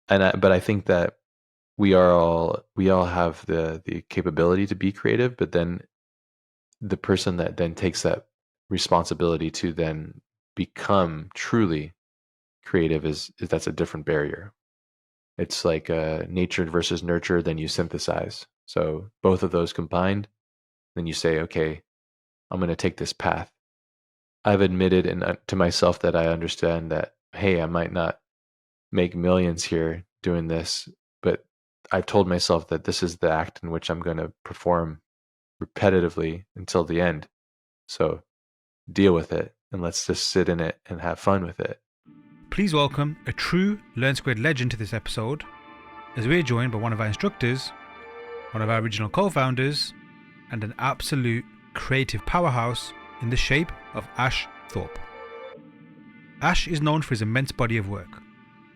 but I think that we all have the capability to be creative, but then the person that then takes that responsibility to then become truly creative is that's a different barrier. It's like nature versus nurture, then you synthesize. So both of those combined, then you say, okay, I'm going to take this path. I've admitted to myself that I understand that, hey, I might not make millions here doing this, but I've told myself that this is the act in which I'm going to perform repetitively until the end. So deal with it and let's just sit in it and have fun with it. Please welcome a true Learn Squared legend to this episode, as we're joined by one of our instructors, one of our original co-founders, and an absolute creative powerhouse in the shape of Ash Thorp. Ash is known for his immense body of work,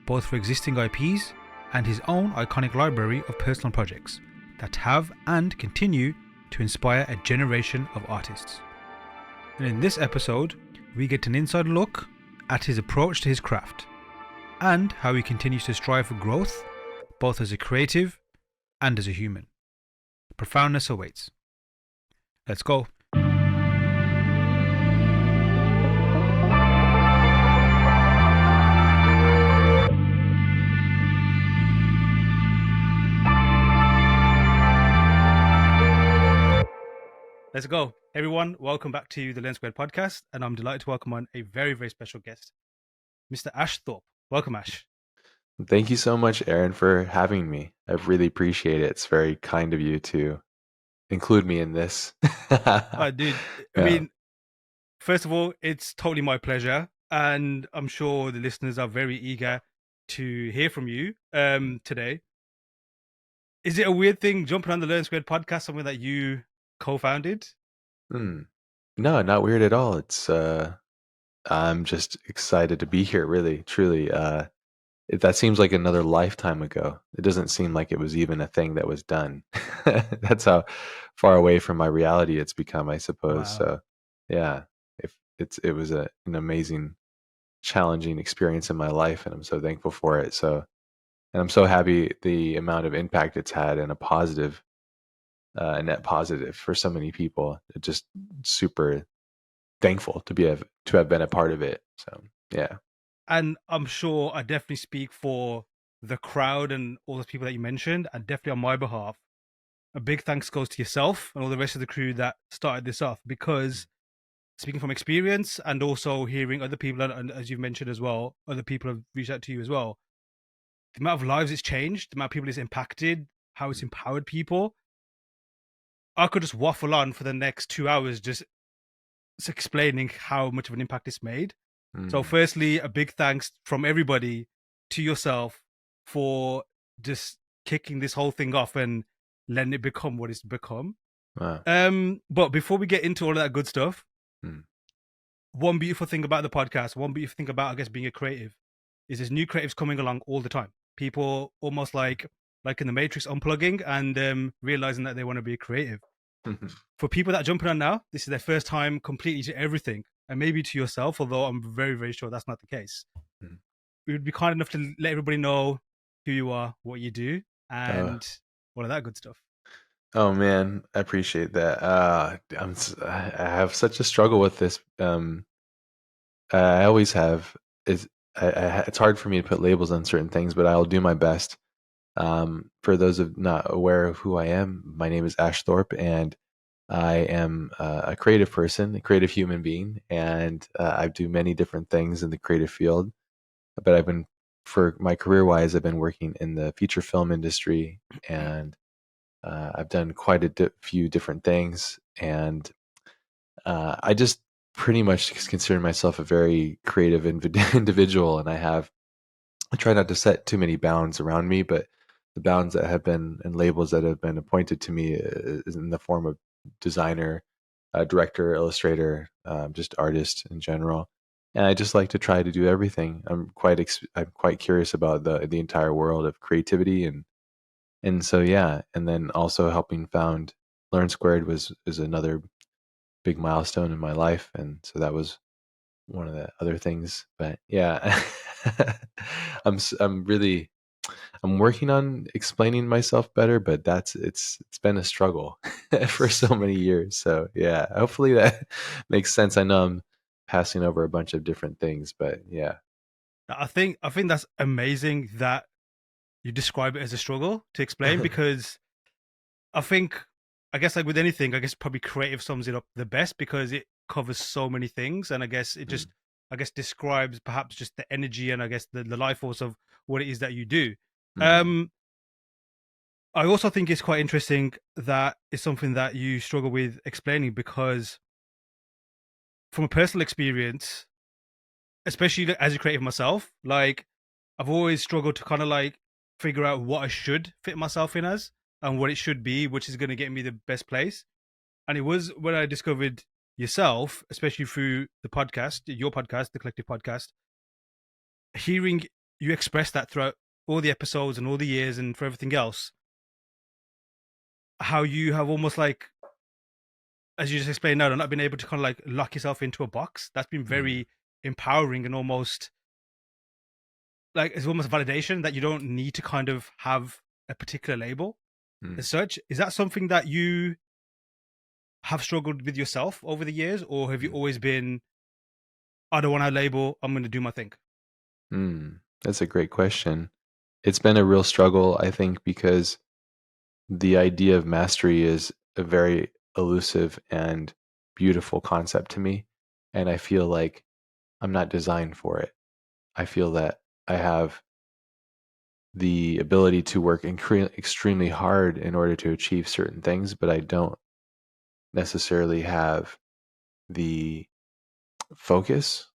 both for existing IPs and his own iconic library of personal projects that have and continue to inspire a generation of artists. And in this episode, we get an inside look at his approach to his craft and how he continues to strive for growth, both as a creative and as a human. Profoundness awaits. Let's go. Let's go. Everyone, welcome back to the Learn Squared podcast, and I'm delighted to welcome on a very, very special guest, Mr. Ash Thorpe. Welcome, Ash. Thank you so much, Aaron, for having me. I really appreciate it. It's very kind of you to include me in this. Dude, I Yeah. mean, first of all, it's totally my pleasure, and I'm sure the listeners are very eager to hear from you today. Is it a weird thing jumping on the Learn Squared podcast, something that you co-founded? No, not weird at all. It's I'm just excited to be here, really, truly. That seems like another lifetime ago. It doesn't seem like it was even a thing that was done. That's how far away from my reality it's become, I suppose. Wow. So, yeah, if it was an amazing, challenging experience in my life, and I'm so thankful for it. So, and I'm so happy the amount of impact it's had and a net positive for so many people. Just super thankful to have been a part of it. So, yeah. And I'm sure I definitely speak for the crowd and all the people that you mentioned, and definitely on my behalf, a big thanks goes to yourself and all the rest of the crew that started this off, because speaking from experience and also hearing other people, and as you've mentioned as well, other people have reached out to you as well, the amount of lives it's changed, the amount of people it's impacted, how it's empowered people. I could just waffle on for the next 2 hours just explaining how much of an impact it's made. So Mm. firstly, a big thanks from everybody to yourself for just kicking this whole thing off and letting it become what it's become. Wow. But before we get into all of that good stuff, Mm. one beautiful thing about the podcast, one beautiful thing about, I guess, being a creative, is there's new creatives coming along all the time. People almost like in the Matrix unplugging and realizing that they want to be a creative. For people that are jumping on now, this is their first time completely to everything, and maybe to yourself, although I'm very, very sure that's not the case. Mm. We would be kind enough to let everybody know who you are, what you do, Oh, and all of that good stuff. oh man, I appreciate that. I have such a struggle with this. I always have. It's hard for me to put labels on certain things, but I'll do my best. For those of not aware of who I am, my name is Ash Thorpe, and I am a creative person, a creative human being, and I do many different things in the creative field. But for my career-wise, I've been working in the feature film industry, and I've done quite a few different things, and I just pretty much consider myself a very creative individual, and I try not to set too many bounds around me, but the bounds that have been and labels that have been appointed to me is in the form of designer, director, illustrator, just artist in general. And I just like to try to do everything. I'm quite curious about the entire world of creativity and so yeah, and then also helping found Learn Squared is another big milestone in my life, and so that was one of the other things. But yeah, I'm really I'm working on explaining myself better, but it's been a struggle for so many years. So yeah, hopefully that makes sense. I know I'm passing over a bunch of different things, but yeah. I think that's amazing that you describe it as a struggle to explain, because I think, I guess, like with anything, I guess probably creative sums it up the best because it covers so many things, and I guess it Mm, just, I guess, describes perhaps just the energy and I guess the life force of what it is that you do. mm, Um, I also think it's quite interesting that it's something that you struggle with explaining because, from a personal experience, especially as a creative myself, like I've always struggled to kind of like figure out what I should fit myself in as and what it should be, which is going to get me the best place. And it was when I discovered yourself, especially through the podcast, your podcast, the Collective Podcast, hearing you express that throughout all the episodes and all the years and for everything else, how you have almost like, as you just explained now, not been able to kind of like lock yourself into a box. That's been mm, very empowering and almost like it's almost validation that you don't need to kind of have a particular label mm, as such. Is that something that you have struggled with yourself over the years, or have you mm, always been, I don't want to label, I'm going to do my thing? mm. That's a great question. It's been a real struggle, I think, because the idea of mastery is a very elusive and beautiful concept to me. And I feel like I'm not designed for it. I feel that I have the ability to work extremely hard in order to achieve certain things, but I don't necessarily have the focus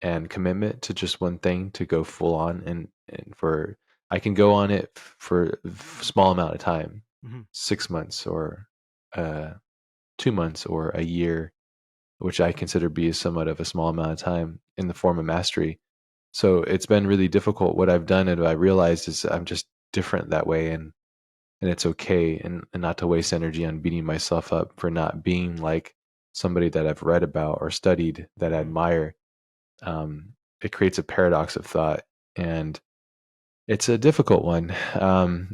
and commitment to just one thing to go full on. And for, I can go on it for a small amount of time, Hmm. 6 months or uh, 2 months or a year, which I consider be somewhat of a small amount of time in the form of mastery. So it's been really difficult. What I've done and what I realized is I'm just different that way, and it's okay, and not to waste energy on beating myself up for not being like somebody that I've read about or studied that I Hmm. admire. It creates a paradox of thought, and it's a difficult one.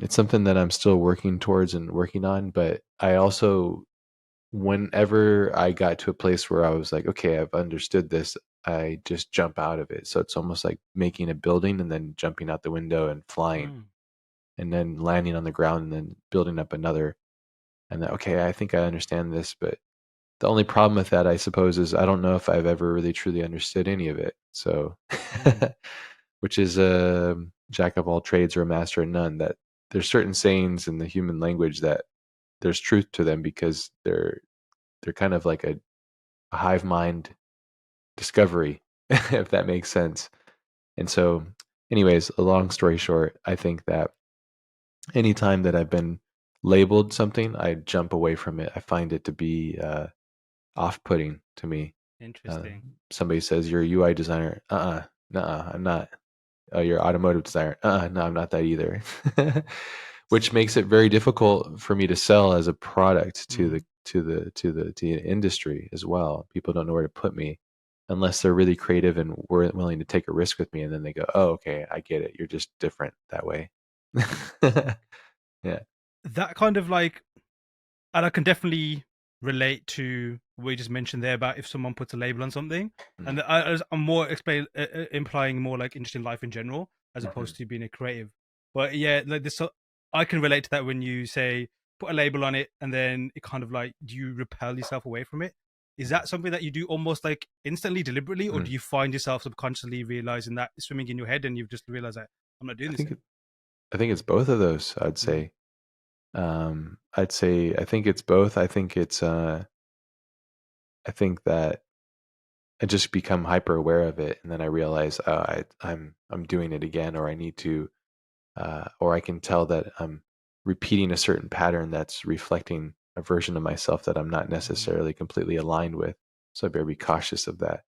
It's something that I'm still working towards and working on, but I also, whenever I got to a place where I was like, okay, I've understood this, I just jump out of it. So it's almost like making a building and then jumping out the window and flying Mm. and then landing on the ground and then building up another. And then, okay, I think I understand this, but the only problem with that, I suppose, is I don't know if I've ever really truly understood any of it. So, Mm. which is a jack of all trades or a master of none. That there's certain sayings in the human language that there's truth to them because they're kind of like a hive mind discovery, if that makes sense. And so, anyways, a long story short, I think that anytime that I've been labeled something, I jump away from it. I find it to be off-putting to me. Uh, Interesting. Somebody says you're a UI designer. Nuh-uh, I'm not. Oh, you're automotive designer. No, I'm not that either. Which makes it very difficult for me to sell as a product to Mm. the industry as well. People don't know where to put me unless they're really creative and willing to take a risk with me, and then they go, "Oh, okay, I get it. You're just different that way." Yeah. That kind of like, and I can definitely relate to what you just mentioned there about if someone puts a label on something, Mm, and I'm more implying more like interesting life in general as mhm, opposed to being a creative. But yeah, like this, I can relate to that when you say put a label on it, and then it kind of like, do you repel yourself away from it? Is mhm, that something that you do almost like instantly, deliberately, or do mhm. you find yourself subconsciously realizing that swimming in your head, and you've just realized that I'm not doing I this think anymore? I think it's both of those. I'd Mm. say. I think it's both. I think that I just become hyper aware of it, and then I realize, oh, I'm doing it again, or I need to, or I can tell that I'm repeating a certain pattern that's reflecting a version of myself that I'm not Mm. necessarily completely aligned with. So I better be cautious of that.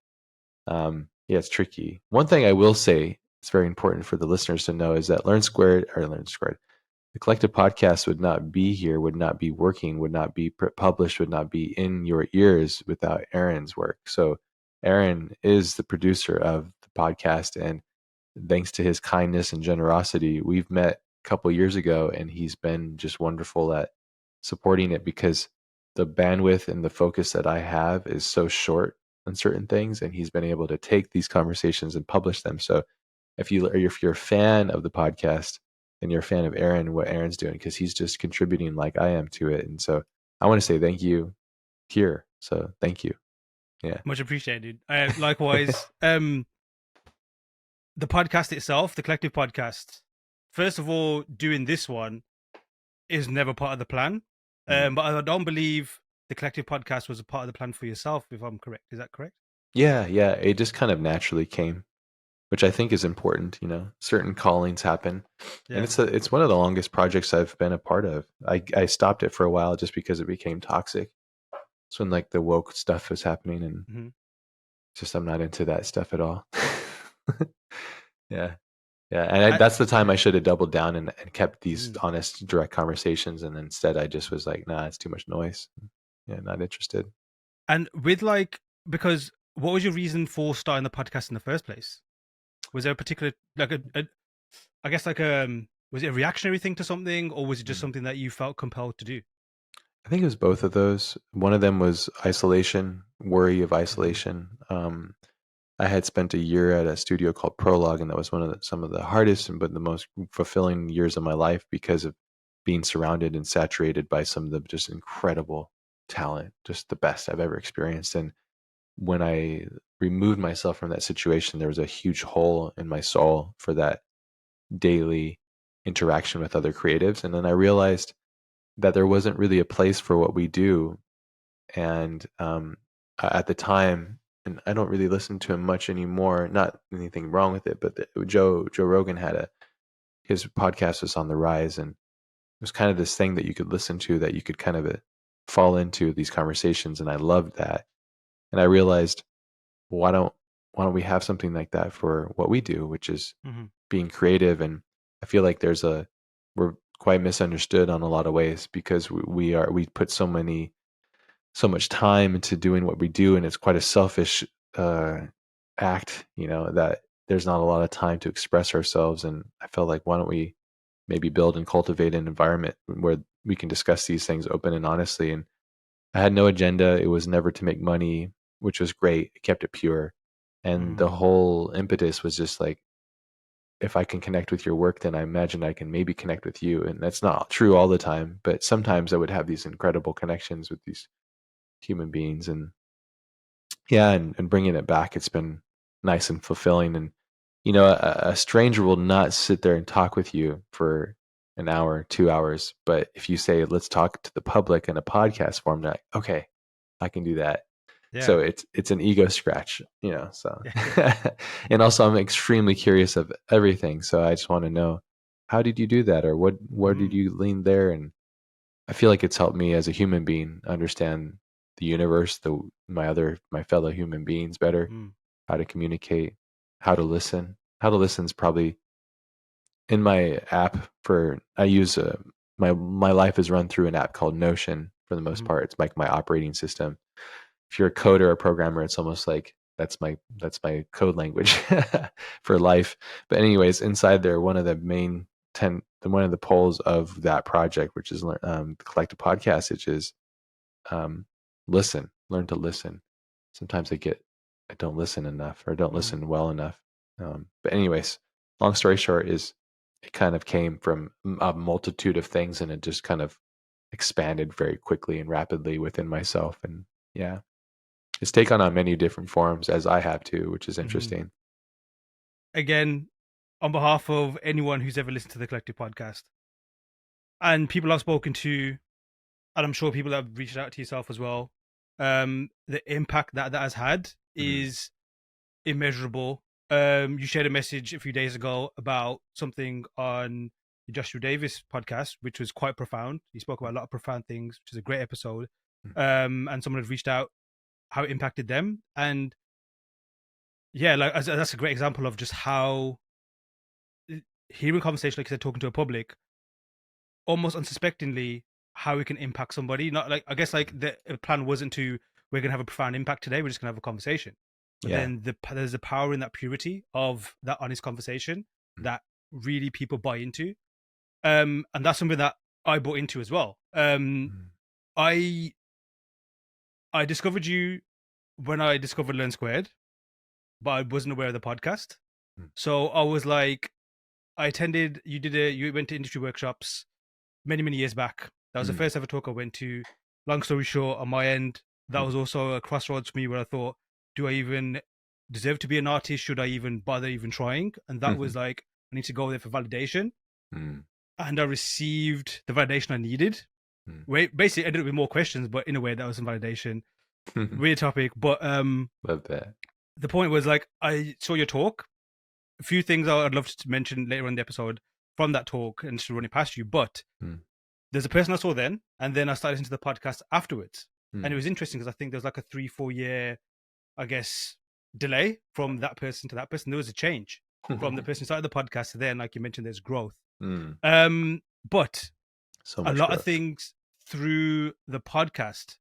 Yeah, it's tricky. One thing I will say, it's very important for the listeners to know, is that Learn Squared, the collective podcast would not be here, would not be working, would not be published, would not be in your ears without Aaron's work. So Aaron is the producer of the podcast, and thanks to his kindness and generosity, we've met a couple years ago, and he's been just wonderful at supporting it because the bandwidth and the focus that I have is so short on certain things, and he's been able to take these conversations and publish them. So if you're a fan of the podcast and you're a fan of Aaron, what Aaron's doing, because he's just contributing like I am to it, and so I want to say thank you here. So thank you. Yeah. Much appreciated. Likewise, the podcast itself, the collective podcast, first of all, doing this one is never part of the plan. Mm. But I don't believe the collective podcast was a part of the plan for yourself, if I'm correct. Is that correct? Yeah, yeah. It just kind of naturally came, which I think is important. You know, certain callings happen, and Yeah. it's one of the longest projects I've been a part of. I stopped it for a while just because it became toxic. It's when like the woke stuff was happening, and Mm-hmm. just I'm not into that stuff at all. Yeah, yeah, and I, that's the time I should have doubled down and kept these mm. honest, direct conversations, and instead I just was like, nah, it's too much noise. Yeah, not interested. And because what was your reason for starting the podcast in the first place? Was there a particular, like I guess was it a reactionary thing to something, or was it just Mm. something that you felt compelled to do? I think it was both of those. One of them was isolation, worry of Mm-hmm. isolation. I had spent a year at a studio called Prologue, and that was some of the hardest and but the most fulfilling years of my life because of being surrounded and saturated by some of the just incredible talent, just the best I've ever experienced. And when I removed myself from that situation, there was a huge hole in my soul for that daily interaction with other creatives. And then I realized that there wasn't really a place for what we do. And at the time, and I don't really listen to him much anymore. Not anything wrong with it, but Joe Rogan had his podcast was on the rise, and it was kind of this thing that you could listen to, that you could kind of fall into these conversations, and I loved that. And I realized, why don't we have something like that for what we do, which is Mm-hmm. being creative. And I feel like we're quite misunderstood on a lot of ways because we put so much time into doing what we do, and it's quite a selfish uh, act, you know, that there's not a lot of time to express ourselves. And I felt like, why don't we maybe build and cultivate an environment where we can discuss these things open and honestly. And I had no agenda. It was never to make money, which was great. It kept it pure. And Mm-hmm. the whole impetus was just like, if I can connect with your work, then I imagine I can maybe connect with you. And that's not true all the time, but sometimes I would have these incredible connections with these human beings. And yeah, and bringing it back, it's been nice and fulfilling. And you know, a stranger will not sit there and talk with you for an hour, 2 hours. But if you say, let's talk to the public in a podcast form, like, okay, I can do that. So Yeah. it's an ego scratch, you know. So Yeah. and also I'm extremely curious of everything. So I just want to know, how did you do that, or what where did Mm-hmm. you lean there? And I feel like it's helped me as a human being understand the universe, my fellow human beings better, Mm-hmm. how to communicate, how to listen. How to listen is probably in my app for I use my life is run through an app called Notion for the most Mm-hmm. part. It's like my operating system. If you're a coder or a programmer, it's almost like that's my code language for life. But anyways, inside there, one of the poles of that project, which is the collective podcast, which is um, learn to listen. Sometimes I don't listen enough or don't Mm-hmm. listen well enough. But anyways, long story short is it kind of came from a multitude of things, and it just kind of expanded very quickly and rapidly within myself. And yeah, it's taken on many different forms, as I have too, which is Mm-hmm. interesting. Again, on behalf of anyone who's ever listened to the collective podcast and people I've spoken to, and I'm sure people that have reached out to yourself as well, the impact that has had Mm, is immeasurable. You shared a message a few days ago about something on the Joshua Davis podcast, which was quite profound. He spoke about a lot of profound things, which is a great episode. mm, And someone had reached out how it impacted them, and yeah, like that's a great example of just how hearing conversation, like I said, talking to a public, almost unsuspectingly, how it can impact somebody. Not like I guess like the plan wasn't to we're gonna have a profound impact today. We're just gonna have a conversation, but yeah. then there's the power in that purity of that honest conversation Mm, that really people buy into. And that's something that I bought into as well. I I discovered you when I discovered Learn Squared, but I wasn't aware of the podcast. So I was like, I attended. You went to industry workshops many years back. That was the Mm. first ever talk I went to. Long story short, on my end, that Mm. was also a crossroads for me where I thought, do I even deserve to be an artist? Should I even bother even trying? And that was like, I need to go there for validation. Mm. And I received the validation I needed. Mm. Wait, basically ended up with more questions, but in a way that was some validation. Mm. Weird topic, but Love that. the point was like I saw your talk. A few things I'd love to mention later on in the episode from that talk and just run it past you. But Mm. there's a person I saw then, and then I started listening to the podcast afterwards, and it Mm. was interesting because I think there's like a 3-4 year, I guess, delay from that person to that person. There was a change from the person who started the podcast to then, like you mentioned, there's growth. Mm. But So a much lot of growth. things through the podcast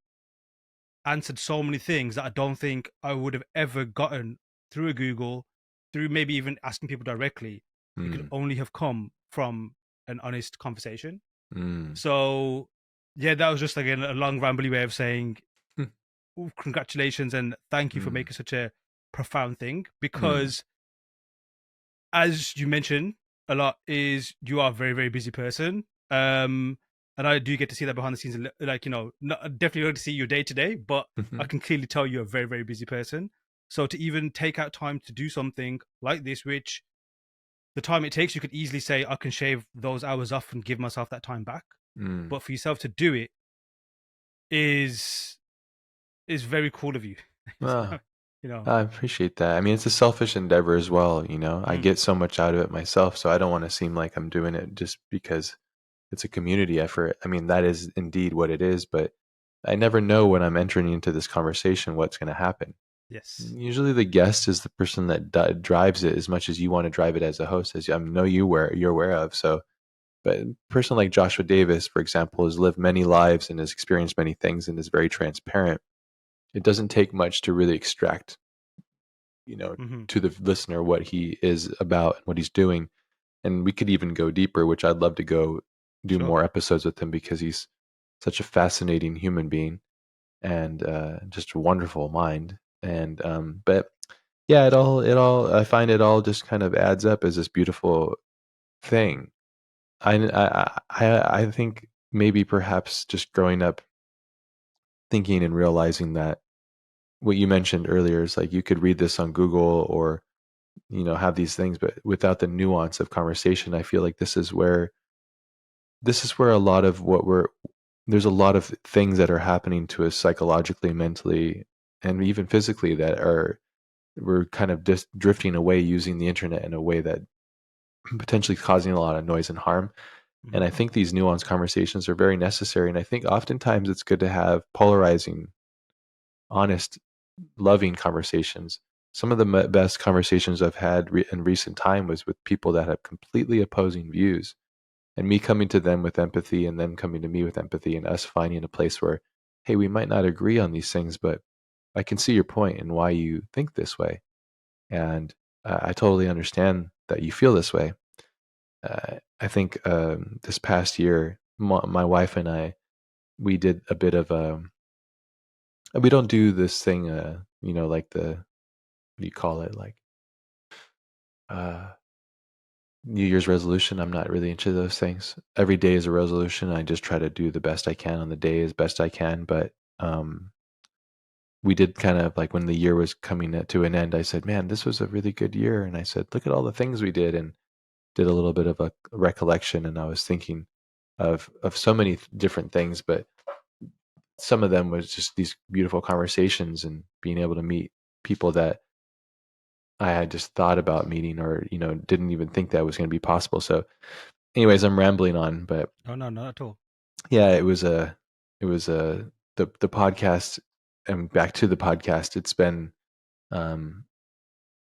answered so many things that I don't think I would have ever gotten through a Google, through maybe even asking people directly. It could Mm. only have come from an honest conversation. Mm. So, yeah, that was just again a long, rambly way of saying, "Ooh, congratulations and thank you for Mm. making such a profound thing." Mm. Because, as you mentioned a lot, is you are a very, very busy person. And I do get to see that behind the scenes, like, definitely don't to see your day to day, but I Mhm. can clearly tell you're a very, very busy person. So to even take out time to do something like this, which the time it takes, you could easily say, I can shave those hours off and give myself that time back. Mm. But for yourself to do it is is very cool of you. Ah, you know. I appreciate that. I mean, it's a selfish endeavor as well, you know. I Mm, get so much out of it myself, so I don't want to seem like I'm doing it just because it's a community effort. I mean, that is indeed what it is, but I never know when I'm entering into this conversation what's going to happen. yes. Usually, the guest is the person that drives it as much as you want to drive it as a host, as I know you're aware of. So, but a person like Joshua Davis, for example, has lived many lives and has experienced many things and is very transparent. It doesn't take much to really extract, you know, Hmm. to the listener what he is about and what he's doing. And we could even go deeper, which I'd love to go do Sure. more episodes with him because he's such a fascinating human being and just a wonderful mind. And but yeah, I find it all just kind of adds up as this beautiful thing. I think maybe perhaps just growing up thinking and realizing that what you mentioned earlier is like you could read this on Google or have these things, but without the nuance of conversation, I feel like this is where a lot of what we're there's a lot of things that are happening to us psychologically, mentally, and even physically that are we're kind of just drifting away using the internet in a way that potentially causing a lot of noise and harm. Hmm. And I think these nuanced conversations are very necessary. And I think oftentimes it's good to have polarizing, honest, loving conversations. Some of the best conversations I've had in recent time was with people that have completely opposing views, and me coming to them with empathy, and them coming to me with empathy, and us finding a place where, hey, we might not agree on these things, but I can see your point and why you think this way, and I totally understand that you feel this way. I think this past year, my wife and I, we did a bit of we don't do this thing, like the what do you call it, like uh, New Year's resolution. I'm not really into those things. Every day is a resolution. I just try to do the best I can on the day as best I can. But we did kind of like when the year was coming to an end, I said, man, this was a really good year. And I said, look at all the things we did, and did a little bit of a recollection. And I was thinking of so many different things, but some of them was just these beautiful conversations and being able to meet people that I had just thought about meeting or, didn't even think that was going to be possible. So anyways, I'm rambling on, but Oh no, not at all. yeah, it was the podcast, and back to the podcast. It's been um,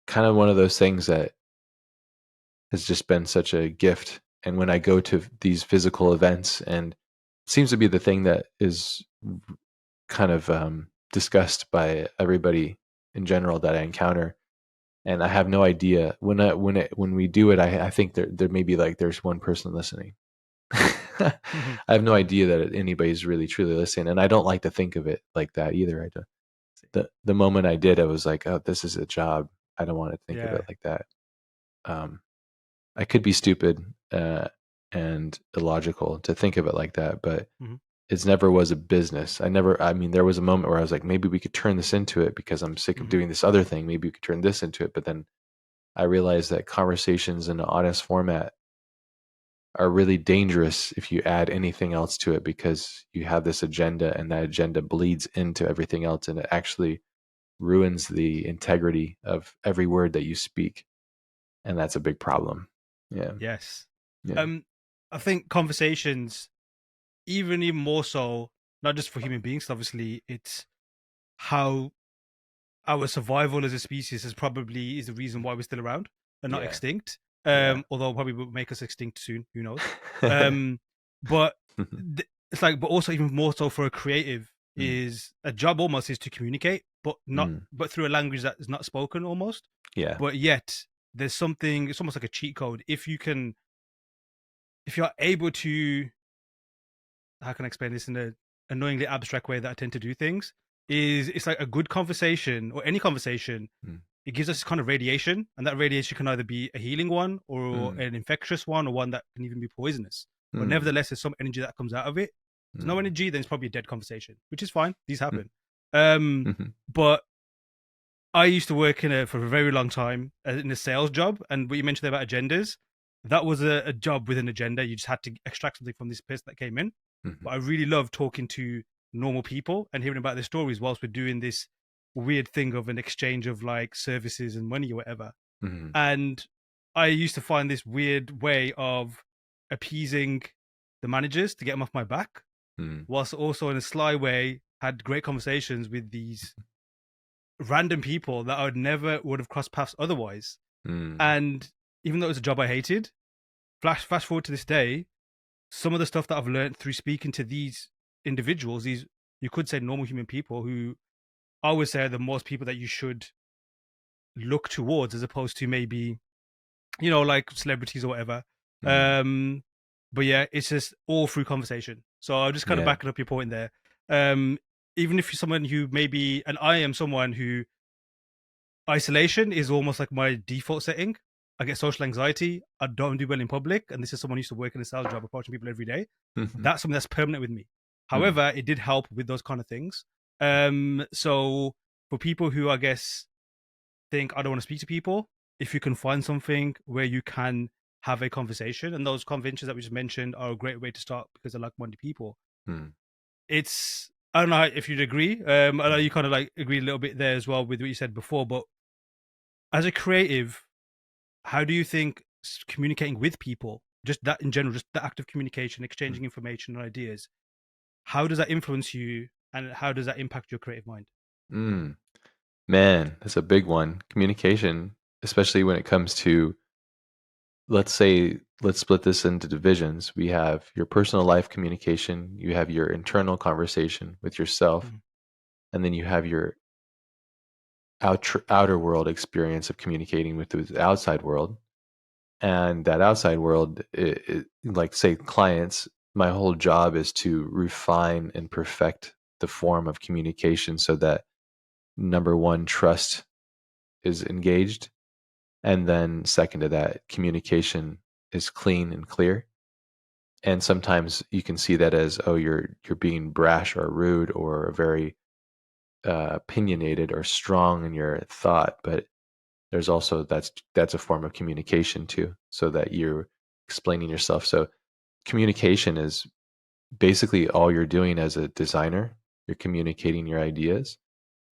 kind of one of those things that has just been such a gift. And when I go to these physical events, and it seems to be the thing that is kind of discussed by everybody in general that I encounter, and I have no idea when we do it. I think there may be like there's one person listening. Mhm. I have no idea that anybody's really truly listening, and I don't like to think of it like that either. I don't, the moment I did, I was like, oh, this is a job. I don't want to think of it Yeah. like that. Um, I could be stupid and illogical to think of it like that, but Mhm. it never was a business. I mean, there was a moment where I was like, maybe we could turn this into it because I'm sick of Mhm. doing this other thing. Maybe we could turn this into it. But then I realized that conversations in an honest format are really dangerous if you add anything else to it because you have this agenda and that agenda bleeds into everything else and it actually ruins the integrity of every word that you speak. And that's a big problem. Yeah. Yes. Yeah. Um, I think conversations, even more so, not just for human beings. Obviously, it's how our survival as a species is the reason why we're still around and not Yeah. extinct. Yeah. Although probably will make us extinct soon. Who knows? Um, but it's like, but also even more so for a creative Mm, is a job almost is to communicate, but not, mm, but through a language that is not spoken almost. yeah. But yet there's something. It's almost like a cheat code. If you're able to, how can I explain this in a annoyingly abstract way that I tend to do things, is it's like a good conversation or any conversation, Mm, it gives us kind of radiation, and that radiation can either be a healing one or mm, an infectious one or one that can even be poisonous. But mm, nevertheless, there's some energy that comes out of it. There's no mm, energy, then it's probably a dead conversation, which is fine. These mm, happen. Um, mhm, but I used to work for a very long time in a sales job, and what you mentioned there about agendas, that was a job with an agenda. You just had to extract something from this person that came in. mhm, But I really love talking to normal people and hearing about their stories whilst we're doing this weird thing of an exchange of like services and money or whatever. mhm, And I used to find this weird way of appeasing the managers to get them off my back, mm, whilst also in a sly way had great conversations with these random people that I would have crossed paths otherwise. mm, And even though it was a job I hated, fast forward to this day, some of the stuff that I've learned through speaking to these individuals, these, you could say, normal human people, who I would say are the most people that you should look towards, as opposed to maybe, like celebrities or whatever. mm, Um, but yeah, it's just all through conversation. So I'm just kind of yeah. backing up your point there. Um, Even if you're someone who maybe, and I am someone who, isolation is almost like my default setting. I get social anxiety. I don't do well in public, and this is someone who used to work in a sales job, approaching people every day. Mhm, That's something that's permanent with me. mm, However, it did help with those kind of things. So for people who, I guess, think I don't want to speak to people, if you can find something where you can have a conversation, and those conventions that we just mentioned are a great way to start because they're like-minded people. mm, It's, I don't know if you'd agree. I know mm, you kind of like agree a little bit there as well with what you said before, but as a creative, how do you think communicating with people, just that in general, just the act of communication, mm, exchanging information and ideas, how does that influence you, and how does that impact your creative mind? mm. Man, that's a big one. Communication, especially when it comes to, let's say, let's split this into divisions. We have your personal life communication, you have your internal conversation with yourself, Mhm. and then you have your outer world experience of communicating with the outside world. And that outside world, like say clients, my whole job is to refine and perfect the form of communication so that number one, trust is engaged. And then second to that, communication is clean and clear. And sometimes you can see that as, oh, you're being brash or rude or very opinionated or strong in your thought, but there's also that's a form of communication too, so that you're explaining yourself. So communication is basically all you're doing as a designer. You're communicating your ideas,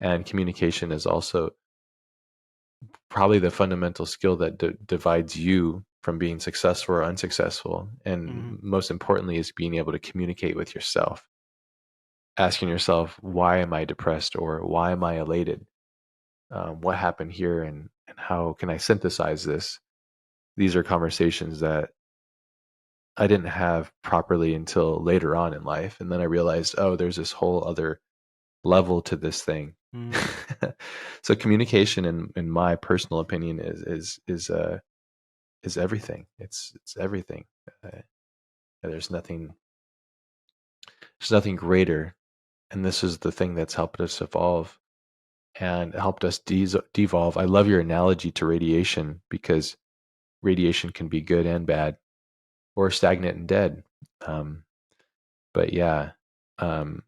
and communication is also probably the fundamental skill that divides you from being successful or unsuccessful. And Mhm. most importantly, is being able to communicate with yourself, asking yourself, why am I depressed or why am I elated? What happened here, and how can I synthesize this? These are conversations that I didn't have properly until later on in life. And then I realized, oh, there's this whole other level to this thing. Mm. So communication, in my personal opinion, is everything. It's everything. Uh, there's nothing greater. And this is the thing that's helped us evolve and helped us devolve. I love your analogy to radiation because radiation can be good and bad or stagnant and dead. Um, but yeah, um,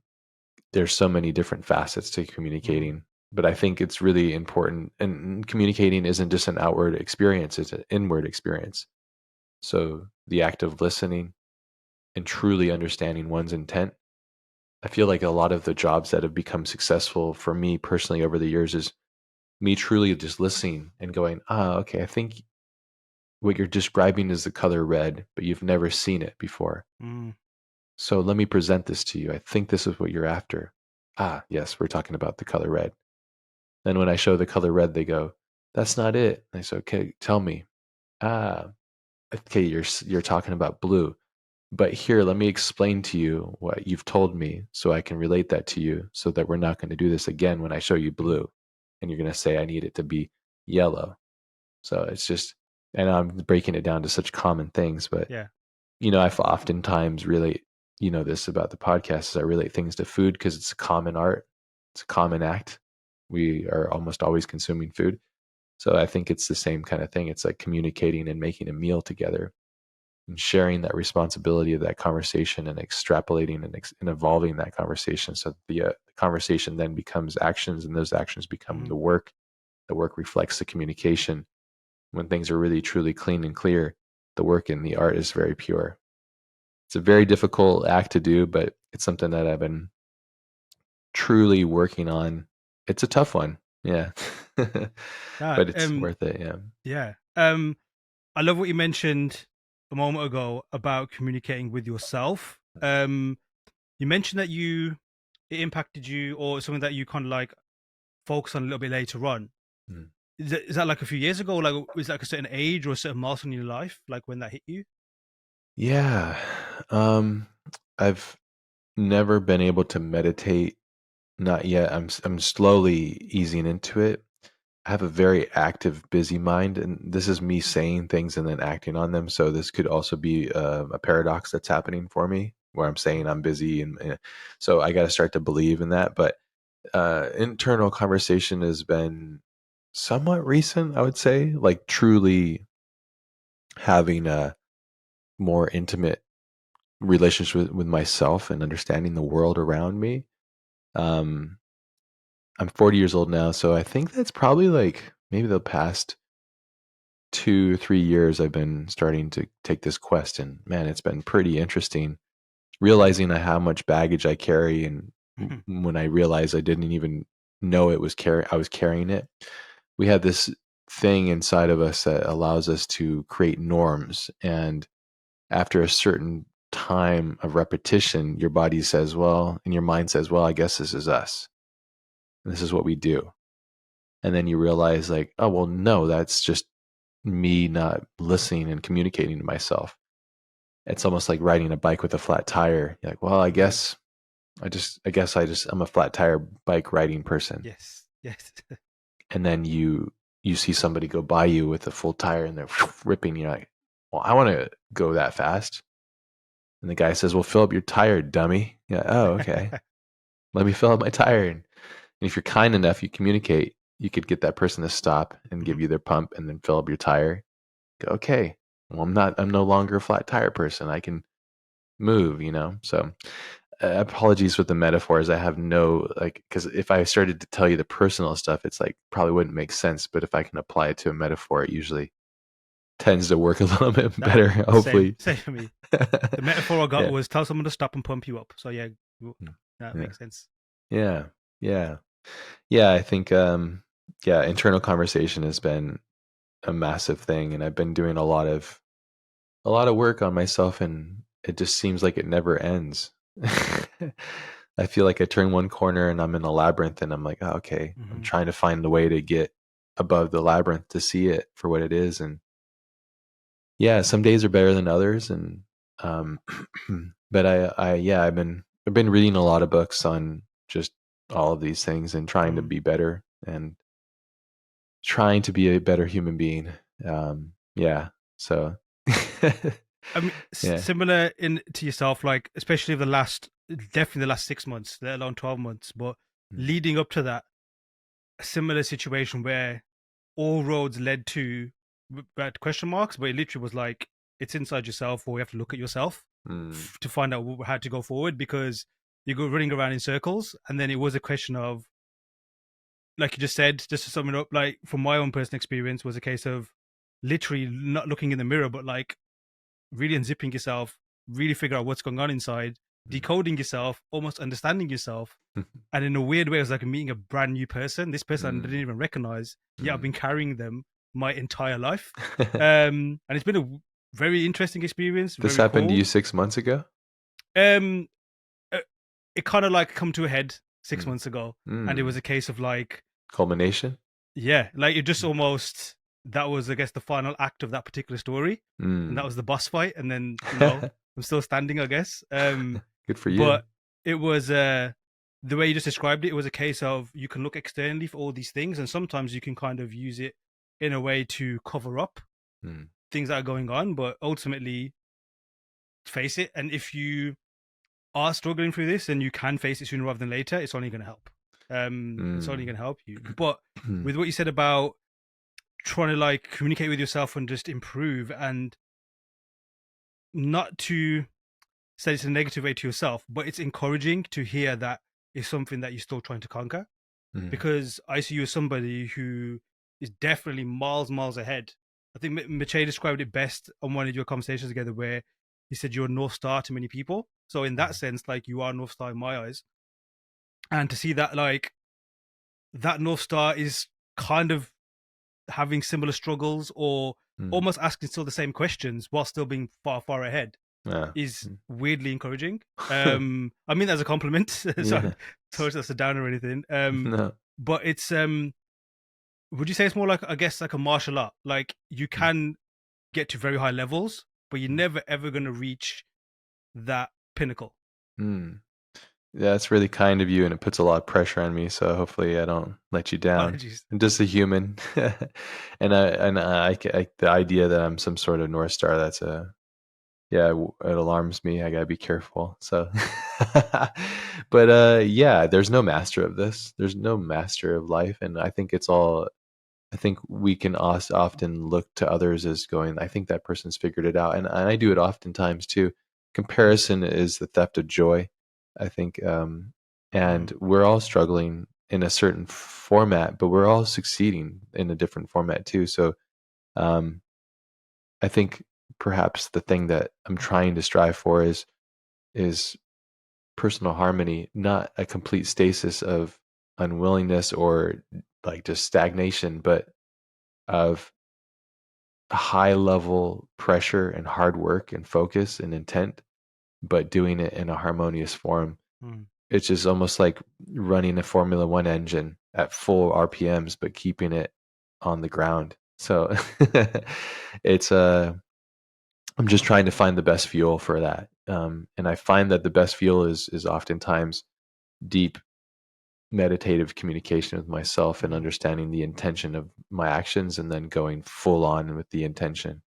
there's so many different facets to Mm, communicating. But I think it's really important. And communicating isn't just an outward experience, it's an inward experience. So the act of listening and truly understanding one's intent. I feel like a lot of the jobs that have become successful for me personally over the years is me truly just listening and going, okay, I think what you're describing is the color red, but you've never seen it before. mm, So let me present this to you. I think this is what you're after. Yes, we're talking about the color red. Then when I show the color red, they go, that's not it. And I say, okay, tell me. Ah, okay, you're talking about blue. But here, let me explain to you what you've told me so I can relate that to you so that we're not going to do this again when I show you mm, blue. And you're going to say, I need it to be yellow. So it's just, and I'm breaking it down to such common things. But, yeah. I've oftentimes relate, this about the podcast is I relate things to food because it's a common art, it's a common act. We are almost always consuming food. So I think it's the same kind of thing. It's like communicating and making a meal together and sharing that responsibility of that conversation and extrapolating and evolving that conversation so the conversation then becomes actions and those actions become Mhm. the work reflects the communication. When things are really truly clean and clear, the work and the art is very pure. It's a very difficult act to do, but it's something that I've been truly working on. It's a tough one, yeah. That, But it's worth it, yeah. yeah. I love what you mentioned a moment ago about communicating with yourself. You mentioned that it impacted you, or something that you kind of like focus on a little bit later on. Mm. Is that like a few years ago? Like, was that like a certain age or a certain milestone in your life, like when that hit you? Yeah, um, I've never been able to meditate. Not yet. I'm slowly easing into it. I have a very active, busy mind, and this is me saying things and then acting on them. So this could also be a paradox that's happening for me, where I'm saying Mhm, I'm busy, and so I got to start to believe in that. But internal conversation has been somewhat recent, I would say, like truly having a more intimate relationship with myself and understanding the world around me. Um, I'm 40 years old now, so I think that's probably like maybe the past 2, 3 years I've been starting to take this quest, and man, it's been pretty interesting realizing how much baggage I carry, and mhm, when I realized I didn't even know I was carrying it. We have this thing inside of us that allows us to create norms, and after a certain time of repetition, your body says, well, and your mind says, well, I guess this is us. This is what we do. And then you realize, like, oh, well, no, that's just me not listening and communicating to myself. It's almost like riding a bike with a flat tire. You're like, well, mhm. I'm a flat tire bike riding person. Yes, yes. And then you see somebody go by you with a full tire and they're ripping. You're like, well, I want to go that fast. And the guy says, well, fill up your tire, dummy. Yeah. Oh, okay. Let me fill up my tire. And if you're kind enough, you communicate. You could get that person to stop and Mhm, give you their pump and then fill up your tire. Go, okay. Well, I'm no longer a flat tire person. I can move. So apologies with the metaphors. I have no, like, because if I started to tell you the personal stuff, it's like probably wouldn't make sense. But if I can apply it to a metaphor, it usually tends to work a little bit that better, same, hopefully. same for me. The metaphor I got Yeah. was tell someone to stop and pump you up. So yeah, Mm. that Yeah. makes sense. Yeah. Yeah. Yeah. I think, yeah, internal conversation has been a massive thing. And I've been doing a lot of work on myself, and it just seems like it never ends. I feel like I turn one corner and I'm in a labyrinth, and I'm like, oh, okay, I'm Hmm. trying to find the way to get above the labyrinth to see it for what it is. And yeah, some days are better than others. And, um, but yeah, I've been reading a lot of books on just all of these things and trying to Mm. be better and trying to be a better human being. Yeah. So I mean, Yeah. similar in to yourself, like especially definitely the last 6 months, let alone 12 months, but Mm, leading up to that, a similar situation where all roads led to that question marks, but it literally was like it's inside yourself, or you have to look at yourself mm, to find out how to go forward because you go running around in circles, and then it was a question of, like you just said, just to sum it up, like from my own personal experience, was a case of literally not looking in the mirror, but like really unzipping yourself, really figure out what's going on inside, mm, decoding yourself, almost understanding yourself. And in a weird way, it was like meeting a brand new person. This person I didn't mm, even recognize, yet I've mm. been carrying them my entire life. And it's been a very interesting experience, This very happened to you cool. 6 months ago? Um, uh, it kind of like come to a head six Mm, months ago, and it was mm. a case of like, Culmination? yeah, like it just almost that was, I guess, the final act of that particular story, and that Mm. was the boss fight, and then I'm still standing, I guess. Good for you. But it was the way you just described it. It was a case of you can look externally for all these things, and sometimes you can kind of use it in a way to cover up Mm, things that are going on, but ultimately face it. And if you are struggling through this, and you can face it sooner rather than later, it's only going to help. It's only mm, going to help you. But mm, with what you said about trying to like communicate with yourself and just improve, and not to say it's a negative way to yourself, but it's encouraging to hear that is something that you're still trying to conquer, mm, because I see you as somebody who is definitely miles ahead. I think Mache described it best on one of your conversations together, where he said you're a North Star to many people. So in that sense, like you are North Star in my eyes. And to see that like that North Star is kind of having similar struggles, or mm. almost asking still the same questions while still being far ahead, Yeah. is Mm. weirdly encouraging. I mean, as a compliment, so I'm Yeah. sorry that's a downer or anything. No. But it's would you say it's more like, I guess, like a martial art? Like you Mm, can get to very high levels, but you're mm, never ever going to reach that pinnacle. mm. Yeah, it's really kind of you, and it puts a lot of pressure on me. So hopefully, I don't let you down. Apologies. I'm just a human, the idea that I'm some sort of North Star. That's a yeah, it alarms me. I gotta be careful. So, but yeah, there's no master of this. There's no master of life, and I think it's all. I think we can often look to others as going, I think that person's figured it out. And I do it oftentimes too. Mm, Comparison is the theft of joy, I think. And mm, we're all struggling in a certain format, but we're all succeeding in a different format too. So um, I think perhaps the thing that I'm trying to strive for is personal harmony, not a complete stasis of unwillingness or like just stagnation, but of high level pressure and hard work and focus and intent, but doing it in a harmonious form. mm. It's just almost like running a Formula One engine at full RPMs, but keeping it on the ground. So it's I'm just trying to find the best fuel for that. And I find that the best fuel is oftentimes deep meditative communication with myself and Mm. understanding the intention of my actions and then going full on with the intention,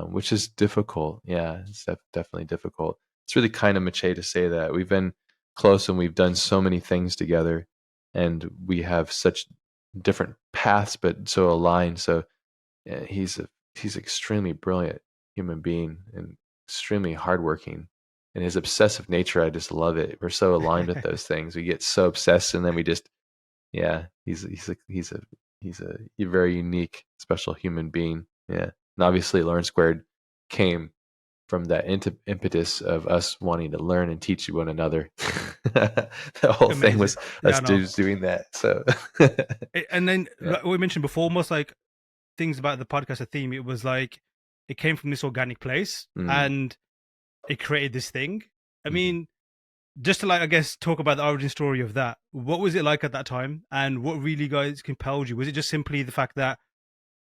which is difficult. Yeah, it's definitely difficult. It's really kind of Mache to say that. We've been close and we've done so many things together, and we have such different paths, but so aligned. So he's extremely brilliant human being and extremely hardworking. And his obsessive nature, I just love it. We're so aligned with those things. We get so obsessed, and then we just yeah. He's a very unique, special human being. Yeah. And obviously, Learn Squared came from that impetus of us wanting to learn and teach one another. The whole thing Amazing. was Yeah, us I know. dudes doing that. So, And then, yeah. like we mentioned before, almost like things about the podcast, a theme. It was like it came from this organic place, Mm, and it created this thing. I mhm. mean, just to like, I guess, talk about the origin story of that. What was it like at that time, and what really guys compelled you? Was it just simply the fact that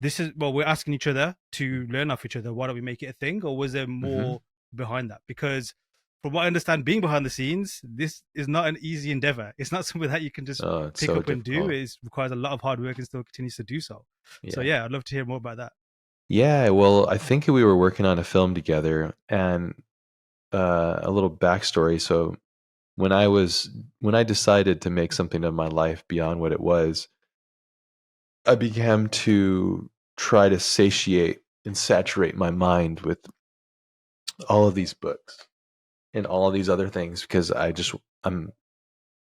this is, well, we're asking each other to learn off each other, why don't we make it a thing? Or was there Mhm. more behind that? Because from what I understand, being behind the scenes, this is not an easy endeavor. It's not something that you can just Oh, it's pick so up and do. difficult. It requires a lot of hard work and still continues to do so. So Yeah. yeah, I'd love to hear more about that. Yeah, well, I think we were working on a film together, and a little backstory. So when I was when I decided to make something of my life beyond what it was, I began to try to satiate and saturate my mind with all of these books and all of these other things because I'm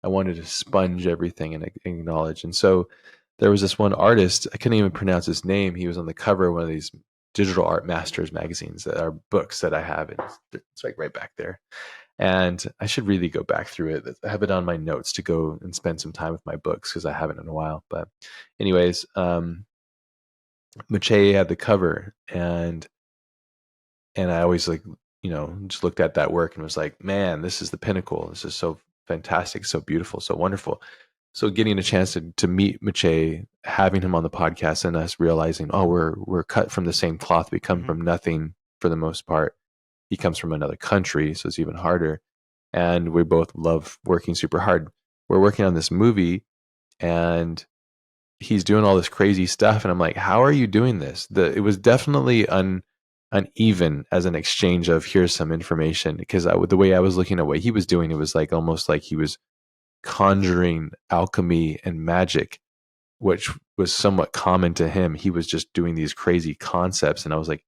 I wanted to sponge everything and acknowledge. And so there was this one artist, I couldn't even pronounce his name. He was on the cover of one of these digital art masters magazines that are books that I have. And it's like right back there. And I should really go back through it. I have it on my notes to go and spend some time with my books because I haven't in a while. But anyways, Mache had the cover, and I always just looked at that work and was like, man, this is the pinnacle. This is so fantastic, so beautiful, so wonderful. So getting a chance to meet Mache, having him on the podcast, and us realizing, oh, we're cut from the same cloth. We come Mm-hmm. from nothing for the most part. He comes from another country, so it's even harder. And we both love working super hard. We're working on this movie, and he's doing all this crazy stuff, and I'm like, how are you doing this? It was definitely uneven as an exchange of here's some information because the way I was looking at what he was doing, it was like almost like he was conjuring alchemy and magic, which was somewhat common to him. He was just doing these crazy concepts, and I was like,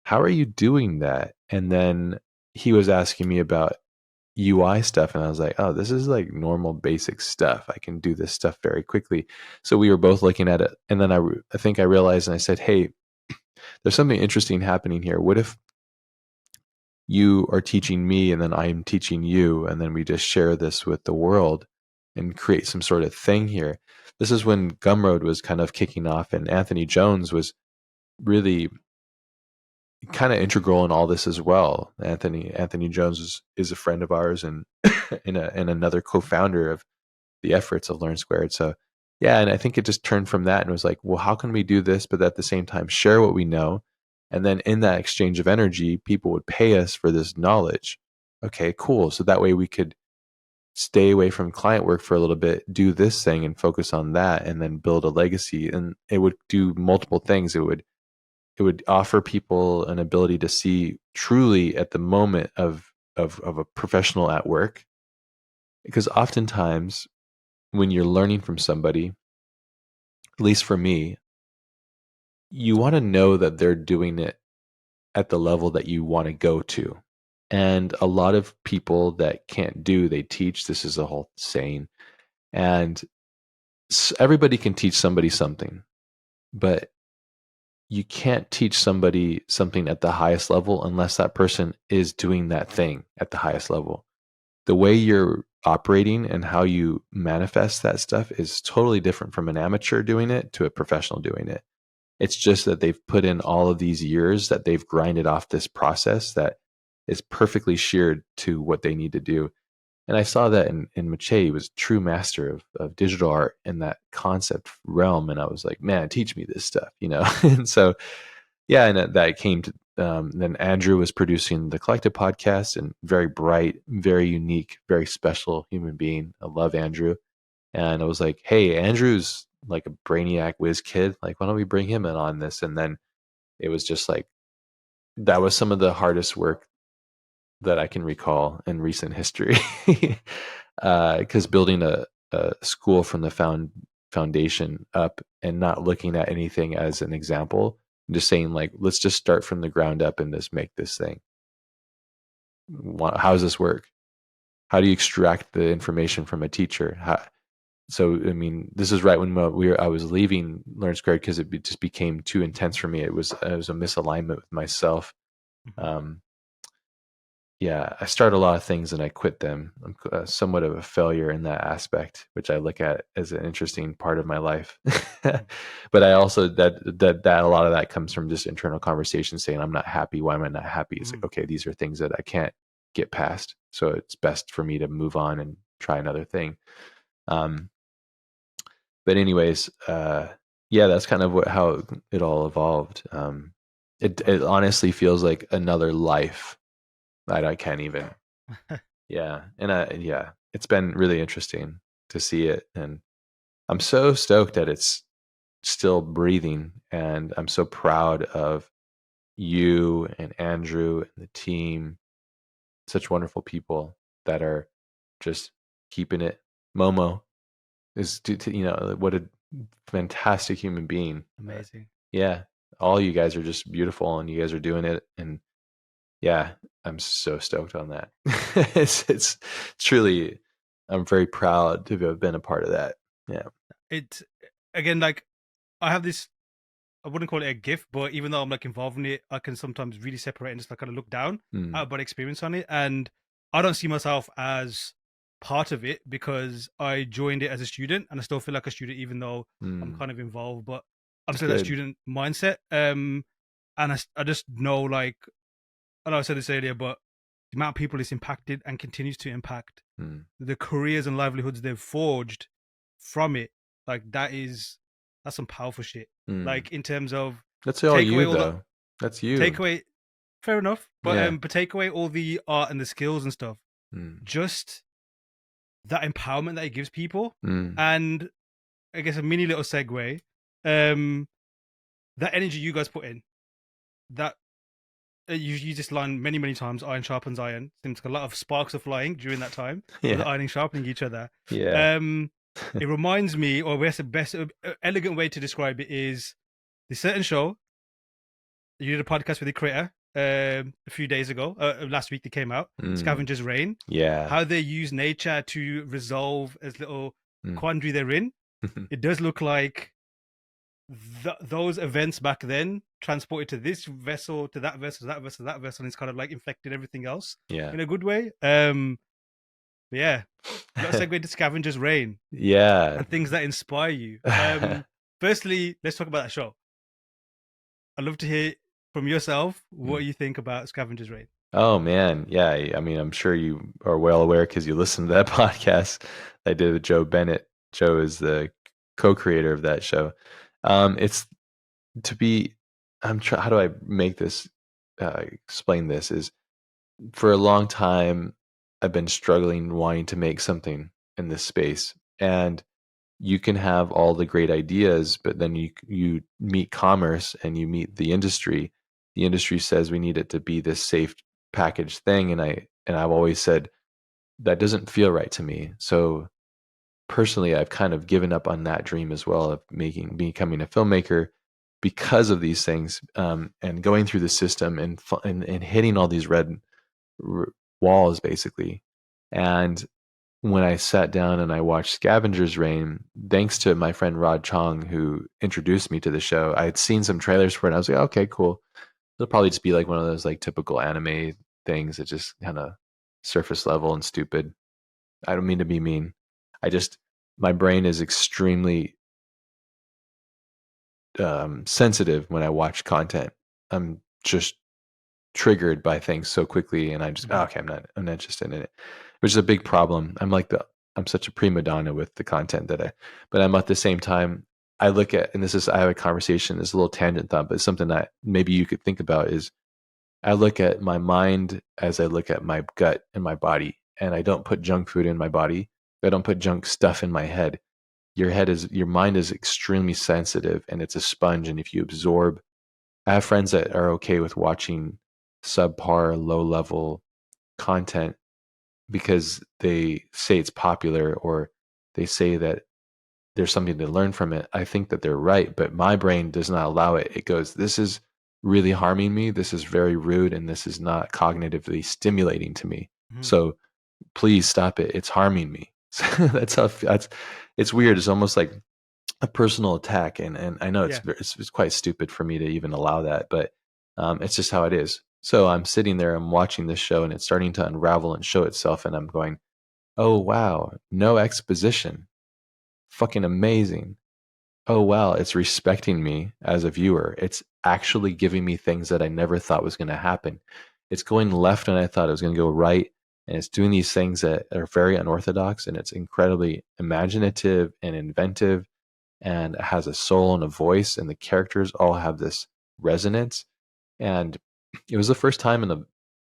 how are you doing that? And then he was asking me about UI stuff, and I was like, oh, this is like normal basic stuff. I can do this stuff very quickly. So we were both looking at it, and then I think I realized, and I said, hey, there's something interesting happening here. What if you are teaching me and then I'm teaching you, and then we just share this with the world and create some sort of thing here? This is when Gumroad was kind of kicking off, and Anthony Jones was really kind of integral in all this as well. Anthony Jones is a friend of ours, and and another co-founder of the efforts of Learn Squared. So yeah, and I think it just turned from that and was like, well, how can we do this, but at the same time share what we know? And then in that exchange of energy, people would pay us for this knowledge. Okay, cool. So that way we could stay away from client work for a little bit, do this thing and focus on that, and then build a legacy. And it would do multiple things. It would offer people an ability to see truly at the moment of a professional at work. Because oftentimes when you're learning from somebody, at least for me, you want to know that they're doing it at the level that you want to go to. And a lot of people that can't do, they teach. This is a whole saying. And everybody can teach somebody something, but you can't teach somebody something at the highest level unless that person is doing that thing at the highest level. The way you're operating and how you manifest that stuff is totally different from an amateur doing it to a professional doing it. It's just that they've put in all of these years that they've grinded off this process that is perfectly sheared to what they need to do. And I saw that in Mache. He was a true master of digital art in that concept realm. And I was like, man, teach me this stuff, And so, yeah, and that came to, then Andrew was producing the Collective podcast, and very bright, very unique, very special human being. I love Andrew. And I was like, hey, Andrew's like a brainiac whiz kid. Like, why don't we bring him in on this? And then it was just like, that was some of the hardest work that I can recall in recent history. Because building a school from the foundation up and not looking at anything as an example, just saying, like, let's just start from the ground up and just make this thing. How does this work? How do you extract the information from a teacher? So I mean, this is right when I was leaving Learn Squared because it just became too intense for me. It was a misalignment with myself. Mm-hmm. Um, yeah, I started a lot of things and I quit them. I'm somewhat of a failure in that aspect, which I look at as an interesting part of my life. But I also that a lot of that comes from just internal conversations saying I'm not happy. Why am I not happy? It's like, Mm-hmm. okay, these are things that I can't get past. So it's best for me to move on and try another thing. Um, but anyways, yeah, that's kind of how it all evolved. It honestly feels like another life that I can't even. Yeah, and yeah, it's been really interesting to see it, and I'm so stoked that it's still breathing, and I'm so proud of you and Andrew and the team, such wonderful people that are just keeping it. Momo is, what a fantastic human being. Amazing. Yeah, all you guys are just beautiful, and you guys are doing it. And yeah, I'm so stoked on that. It's truly, I'm very proud to have been a part of that. Yeah. It again, like I have this. I wouldn't call it a gift, but even though I'm like involved in it, I can sometimes really separate and just like kind of look down Mm, at my experience on it, and I don't see myself as part of it because I joined it as a student, and I still feel like a student even though I'm mm, kind of involved. But I'm it's still that good. student mindset, and I just know like I know I said this earlier, but the amount of people it's impacted and continues to impact, Mm, the careers and livelihoods they've forged from it, like that's some powerful shit. mm. Like in terms of That's all take away you, all the though. That's you. take away fair enough, Yeah. but take away all the art and the skills and stuff. Mm, Just that empowerment that it gives people. mm. And I guess a mini little segue, um, that energy you guys put in, that you use this line many, many times, iron sharpens iron. Seems like a lot of sparks are flying during that time with Yeah. ironing sharpening each other. Yeah. Um, it reminds me, or where's the best elegant way to describe it is the certain show. You did a podcast with the creator a few days ago, last week they came out, Mm, Scavenger's Reign, yeah. how they use nature to resolve as little Mm. quandary they're in. It does look like those events back then transported to this vessel, to that vessel, to that vessel, to that vessel, and it's kind of like infected everything else Yeah. in a good way. But yeah, let's segue to Scavenger's Reign Yeah. and things that inspire you. Firstly, let's talk about that show. I'd love to hear from yourself what Mm. you think about Scavenger's Reign. Oh man, yeah. I mean, I'm sure you are well aware because you listened to that podcast I did with Joe Bennett. Joe is the co-creator of that show. It's to be. How do I make this? Explain this is for a long time. I've been struggling wanting to make something in this space, and you can have all the great ideas, but then you meet commerce and you meet the industry. The industry says we need it to be this safe packaged thing, and I've always said that doesn't feel right to me. So personally, I've kind of given up on that dream as well of becoming a filmmaker because of these things, and going through the system and hitting all these red r- walls basically. And when I sat down and I watched Scavenger's Reign, thanks to my friend Rod Chong, who introduced me to the show, I had seen some trailers for it. And I was like, okay, cool. It'll probably just be like one of those like typical anime things that just kind of surface level and stupid. I don't mean to be mean. I just, my brain is extremely sensitive when I watch content. I'm just triggered by things so quickly, and I just Mm-hmm. okay, I'm not interested in it, which is a big problem. I'm such a prima donna with the content but I'm at the same time I look at, and I have a conversation. This is a little tangent thought, but it's something that maybe you could think about is I look at my mind as I look at my gut and my body, and I don't put junk food in my body. I don't put junk stuff in my head. Your mind is extremely sensitive, and it's a sponge. And if you absorb, I have friends that are okay with watching subpar, low level content because they say it's popular or they say that there's something to learn from it. I think that they're right, but my brain does not allow it. It goes, this is really harming me. This is very rude and this is not cognitively stimulating to me. Mm-hmm. So please stop it. It's harming me. That's it's weird. It's almost like a personal attack, and I know Yeah. it's quite stupid for me to even allow that, but it's just how it is. So I'm sitting there, I'm watching this show, and it's starting to unravel and show itself, and I'm going, "Oh wow, no exposition, fucking amazing! Oh wow, it's respecting me as a viewer. It's actually giving me things that I never thought was going to happen. It's going left, and I thought it was going to go right." And it's doing these things that are very unorthodox, and it's incredibly imaginative and inventive and it has a soul and a voice, and the characters all have this resonance. And it was the first time in a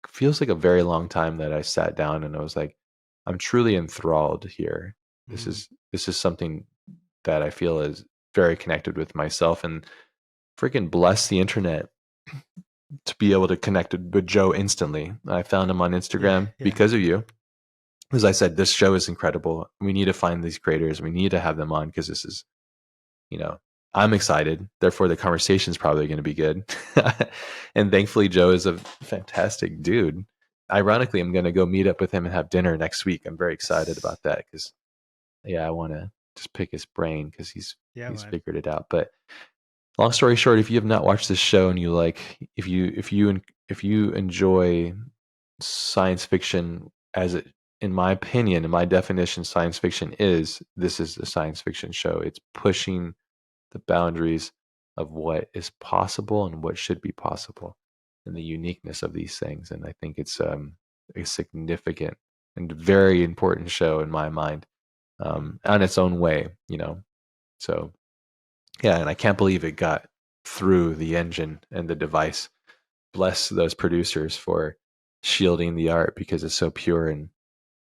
feels like a very long time that I sat down and I was like, I'm truly enthralled here. This Mm-hmm. is this is something that I feel is very connected with myself, and freaking bless the internet to be able to connect with Joe instantly. I found him on Yeah. Instagram Yeah. because of you. As I said, this show is incredible. We need to find these creators. We need to have them on because this is, you know, I'm excited. Therefore, the conversation is probably going to be good. And thankfully, Joe is a fantastic dude. Ironically, I'm going to go meet up with him and have dinner next week. I'm very excited Yes. about that because, yeah, I want to just pick his brain because Yeah, he's man. figured it out. But long story short, if you have not watched this show and you like, if you enjoy science fiction as it, in my opinion, in my definition, science fiction is, this is a science fiction show. It's pushing the boundaries of what is possible and what should be possible and the uniqueness of these things. And I think it's a significant and very important show in my mind, Mm. on its own way, you know. So yeah, and I can't believe it got through the engine and the device. Bless those producers for shielding the art because it's so pure, and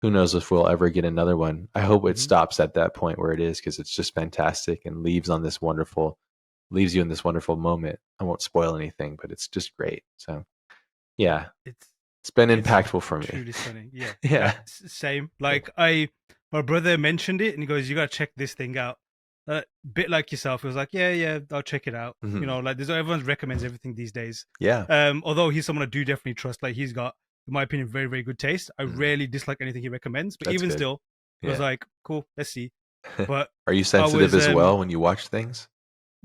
who knows if we'll ever get another one. I hope it Mm-hmm. stops at that point where it is because it's just fantastic and leaves you in this wonderful moment. I won't spoil anything, but it's just great. So yeah, It's it's been it's impactful for me. truly stunning. Yeah, Yeah. that same. Like my brother mentioned it, and he goes, "You gotta check this thing out." Bit like yourself, he was like, "Yeah, yeah, I'll check it out." You Mhm. know, like there's everyone recommends everything these days. Yeah. Although he's someone I do definitely trust. Like he's got, in my opinion, very very good taste. I Mm. rarely dislike anything he recommends, but That's even good. still, it was Yeah. like, "Cool, let's see." But Are you I sensitive was as well when you watch things?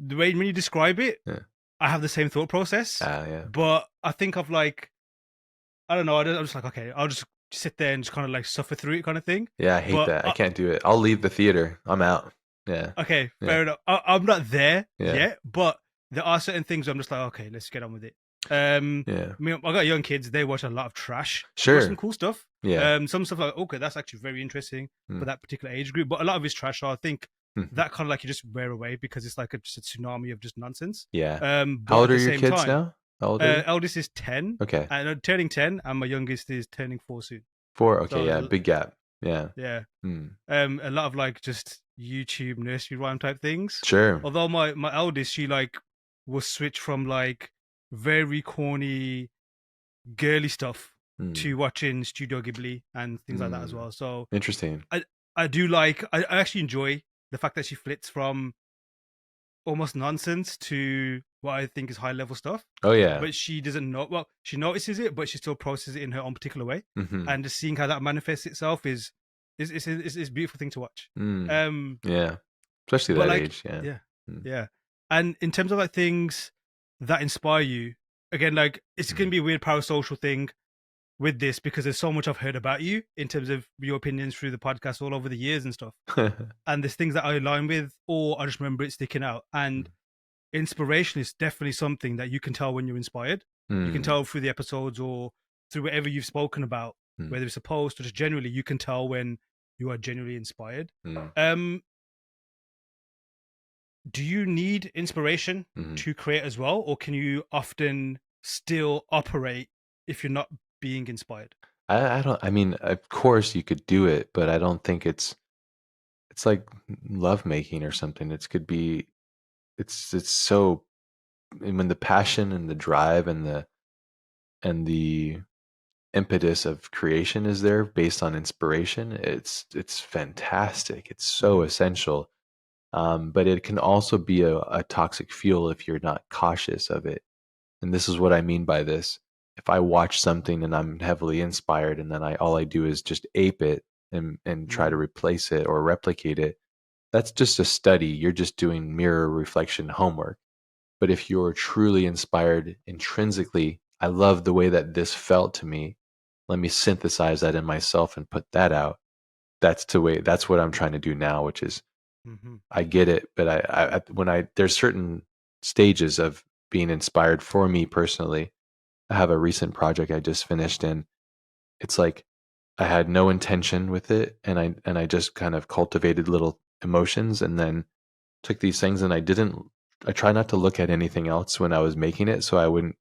the way when you describe it, Yeah. I have the same thought process, Ah, yeah. but I think of like I don't know. I'm just like, okay, I'll just sit there and just kind of like suffer through it, kind of thing. Yeah, I hate But that. I can't do it. I'll leave the theater. I'm out. Yeah. okay, Yeah. fair enough. I'm not there Yeah. yet, but there are certain things where I'm just like, okay, let's get on with it. Yeah. I mean, I got young kids; they watch a lot of trash. They watch some Sure. cool stuff. Yeah. Some stuff like, okay, that's actually very interesting for Mm. that particular age group. But a lot of it's trash. So I think Mhm. that kind of like you just wear away because it's like just a tsunami of just nonsense. Yeah. How But old at are the your same kids time, now? How old are they? eldest is 10, Okay. and turning 10, and my youngest is turning 4 soon. 4. Okay, So yeah, big gap. Yeah. yeah, Mm. a lot of like just YouTube nursery rhyme type things. Sure. Although my eldest, she like will switch from like very corny girly stuff Mm. to watching Studio Ghibli and things like that as Mm. well. So Interesting. I do like I actually enjoy the fact that she flits from almost nonsense to what I think is high level stuff. Oh, yeah. But she doesn't know. Well, she notices it, but she still processes it in her own particular way. Mhm. And just seeing how that manifests itself is a beautiful thing to watch. Mm. Um, Yeah. Especially but that like, age, yeah. yeah, Mm. yeah. And in terms of like things that inspire you, again, like it's gonna Mhm. be a weird parasocial thing with this because there's so much I've heard about you in terms of your opinions through the podcast all over the years and stuff. And there's things that I align with, or I just remember it sticking out. And inspiration is definitely something that you can tell when you're inspired. You can Mm. tell through the episodes or through whatever you've spoken about, Mm. whether it's a post or just generally, you can tell when you are genuinely inspired. Mm. Um, do you need inspiration Mhm. to create as well, or can you often still operate if you're not being inspired? I don't, I mean, of course you could do it, but I don't think it's like love making or something. It could be, it's so, and when the passion and the drive and the impetus of creation is there based on inspiration, it's fantastic. It's so Mm-hmm. essential. But it can also be a toxic fuel if you're not cautious of it. And this is what I mean by this. If I watch something and I'm heavily inspired and then I all I do is just ape it and try to Mm-hmm. replace it or replicate it, that's just a study. You're just doing mirror reflection homework. But if you're truly inspired intrinsically, I love the way that this felt to me. Let me synthesize that in myself and put that out. That's what I'm trying to do now, which is Mm-hmm. I get it, but when I there's certain stages of being inspired for me personally. I have a recent project I just finished and it's like I had no intention with it and I just kind of cultivated little emotions and then took these things and I try not to look at anything else when I was making it so I wouldn't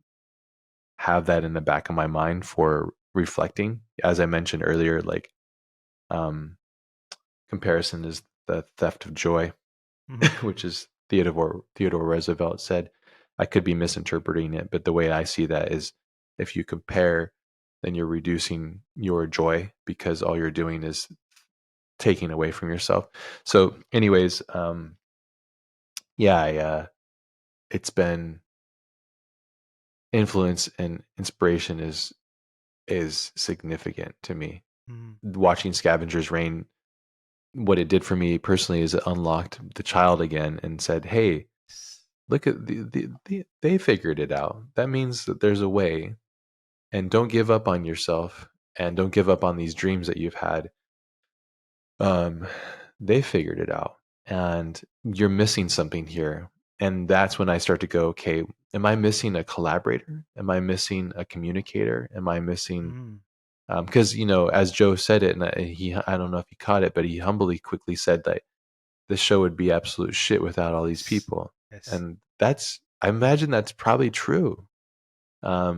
have that in the back of my mind for reflecting. As I mentioned earlier, like um comparison is the theft of joy, Mm-hmm. which is Theodore Roosevelt said. I could be misinterpreting it, but the way I see that is if you compare, then you're reducing your joy because all you're doing is taking away from yourself. So, anyways, yeah, it's been influence and inspiration is significant to me. Mm. Watching Scavengers Reign, what it did for me personally is it unlocked the child again and said, "Hey, look at they figured it out. That means that there's a way, and don't give up on yourself, and don't give up on these dreams that you've had. Um, they figured it out, and you're missing something here." And that's when I start to go, okay, am I missing a collaborator? Am I missing a communicator? Am I missing Mm. because as Joe said it, and I don't know if he caught it, but he humbly quickly said that the show would be absolute shit without all these Yes. people, Yes. and I imagine that's probably true,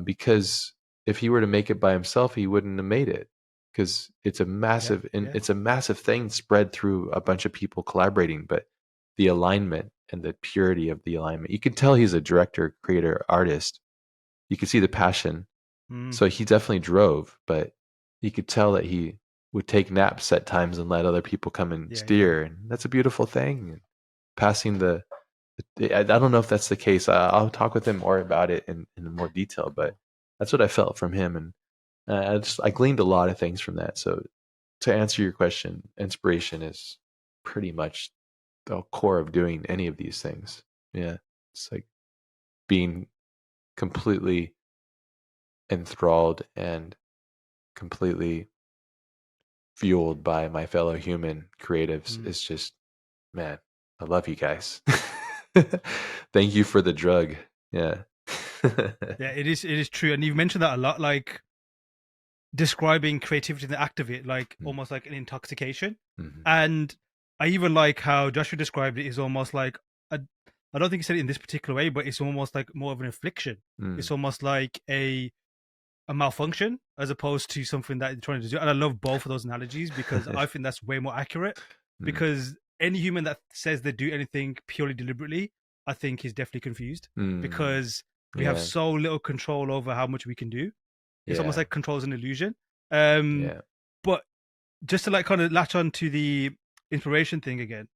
because if he were to make it by himself, he wouldn't have made it because Yeah. Yeah. it's a massive thing spread through a bunch of people collaborating, but the alignment and the purity of the alignment, you can tell he's a director, creator, artist. You can see the passion, Mm. so he definitely drove, but you could tell that he would take naps at times and let other people come and Yeah. Yeah. steer, and that's a beautiful thing. Passing I don't know if that's the case. I'll talk with him more about it in more detail, but that's what I felt from him, and I gleaned a lot of things from that. So to answer your question, inspiration is pretty much the core of doing any of these things. Yeah, it's like being completely enthralled and completely fueled by my fellow human creatives. Mm. It's just, man, I love you guys. Thank you for the drug. Yeah. Yeah. It is. It is true, and you've mentioned that a lot. Like describing creativity in the act of it, like Mm, almost like an intoxication. mhm, And I even like how Joshua described it is almost like a, I don't think he said it in this particular way, but it's almost like more of an affliction. mm, It's almost like a malfunction as opposed to something that you're trying to do. And I love both of those analogies because I think that's way more accurate. mm, Because any human that says they do anything purely deliberately, I think is definitely confused mm. because we have Yeah, so little control over how much we can do. It's almost yeah, like control is an illusion. Um, yeah. but just to like kind of latch on to the inspiration thing again.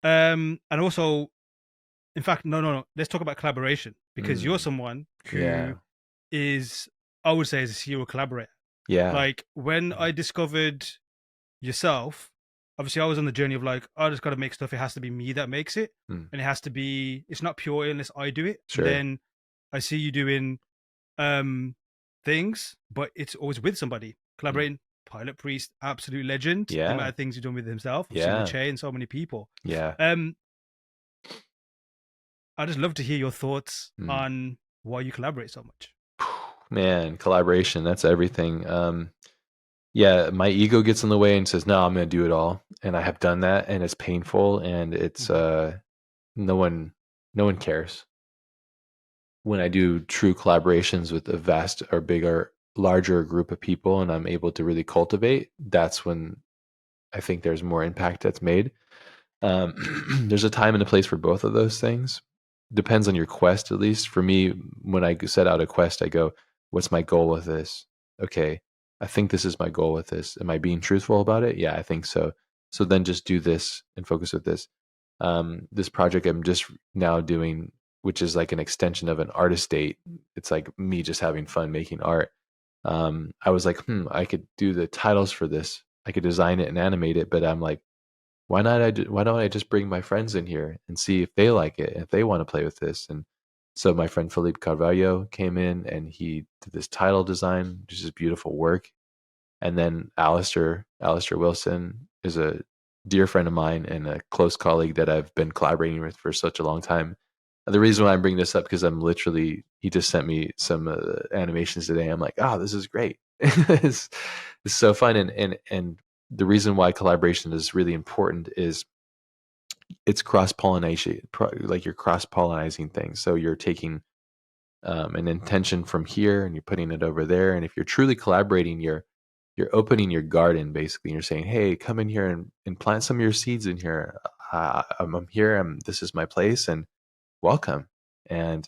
And also, in fact, no. Let's talk about collaboration because you're Mm, someone who yeah, is, I would say, is a serial collaborator. yeah. Like when Mm, I discovered yourself, obviously I was on the journey of like, I just got to make stuff. It has to be me that makes it, mm. and it has to be. It's not pure unless I do it. And Sure. then I see you doing um things, but it's always with somebody Mm. collaborating. Pilot Priest, absolute legend. The amount Yeah, of things he's done with himself. I've seen the yeah, chain, so many people. yeah. Um, I just love to hear your thoughts Mm. on why you collaborate so much. Man, collaboration, that's everything. Yeah, my ego gets in the way and says, "No, I'm gonna do it all." And I have done that, and it's painful, and it's Hmm. no one no one cares. When I do true collaborations with a vast or bigger larger group of people and I'm able to really cultivate, that's when I think there's more impact that's made. Um, there's a time and a place for both of those things. Depends on your quest, at least. For me, when I set out a quest, I go, what's my goal with this? Okay, I think this is my goal with this. Am I being truthful about it? Yeah, I think so. So then just do this and focus with this. This project I'm just now doing, which is like an extension of an artist date. It's like me just having fun making art. I was like, I could do the titles for this. I could design it and animate it, but I'm like, why don't I just bring my friends in here and see if they like it, if they want to play with this? And so my friend Felipe Carvalho came in and he did this title design, which is beautiful work. And then Alistair Wilson is a dear friend of mine and a close colleague that I've been collaborating with for such a long time. And the reason why I'm bringing this up because he just sent me some animations today. I'm like, oh, this is great. It's so fun. And the reason why collaboration is really important is it's cross pollination, like you're cross pollinating things. So you're taking an intention from here and you're putting it over there. And if you're truly collaborating, you're opening your garden basically. You're saying, hey, come in here and plant some of your seeds in here. I'm here. This is my place, and welcome. and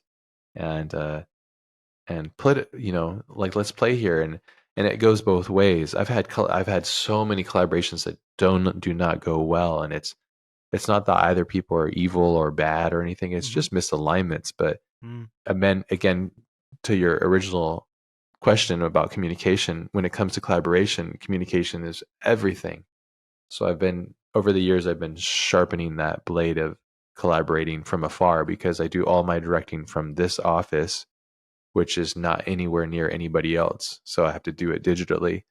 and uh, and put it, like let's play here, and it goes both ways. I've had so many collaborations that do not go well, and it's not that either people are evil or bad or anything. It's Mm-hmm. just misalignments. But Mm. I meant, again, to your original question about communication, when it comes to collaboration, communication is everything. So over the years, I've been sharpening that blade of collaborating from afar, because I do all my directing from this office, which is not anywhere near anybody else. So I have to do it digitally.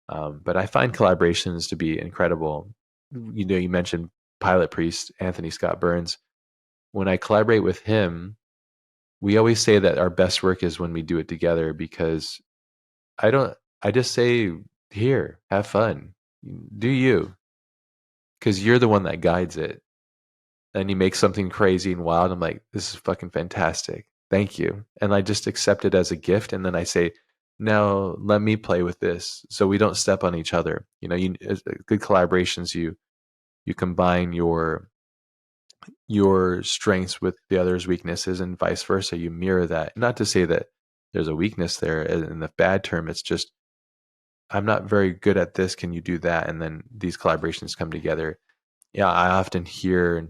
But I find collaborations to be incredible. You mentioned Pilot Priest, Anthony Scott Burns. When I collaborate with him, we always say that our best work is when we do it together, because I don't, I just say, here, have fun, do you, because you're the one that guides it. And you make something crazy and wild. I'm like, this is fucking fantastic. Thank you. And I just accept it as a gift. And then I say, now let me play with this, so we don't step on each other. Good collaborations, you combine your strengths with the other's weaknesses, and vice versa. You mirror that. Not to say that there's a weakness there in the bad term. It's just, I'm not very good at this. Can you do that? And then these collaborations come together. Yeah, I often hear,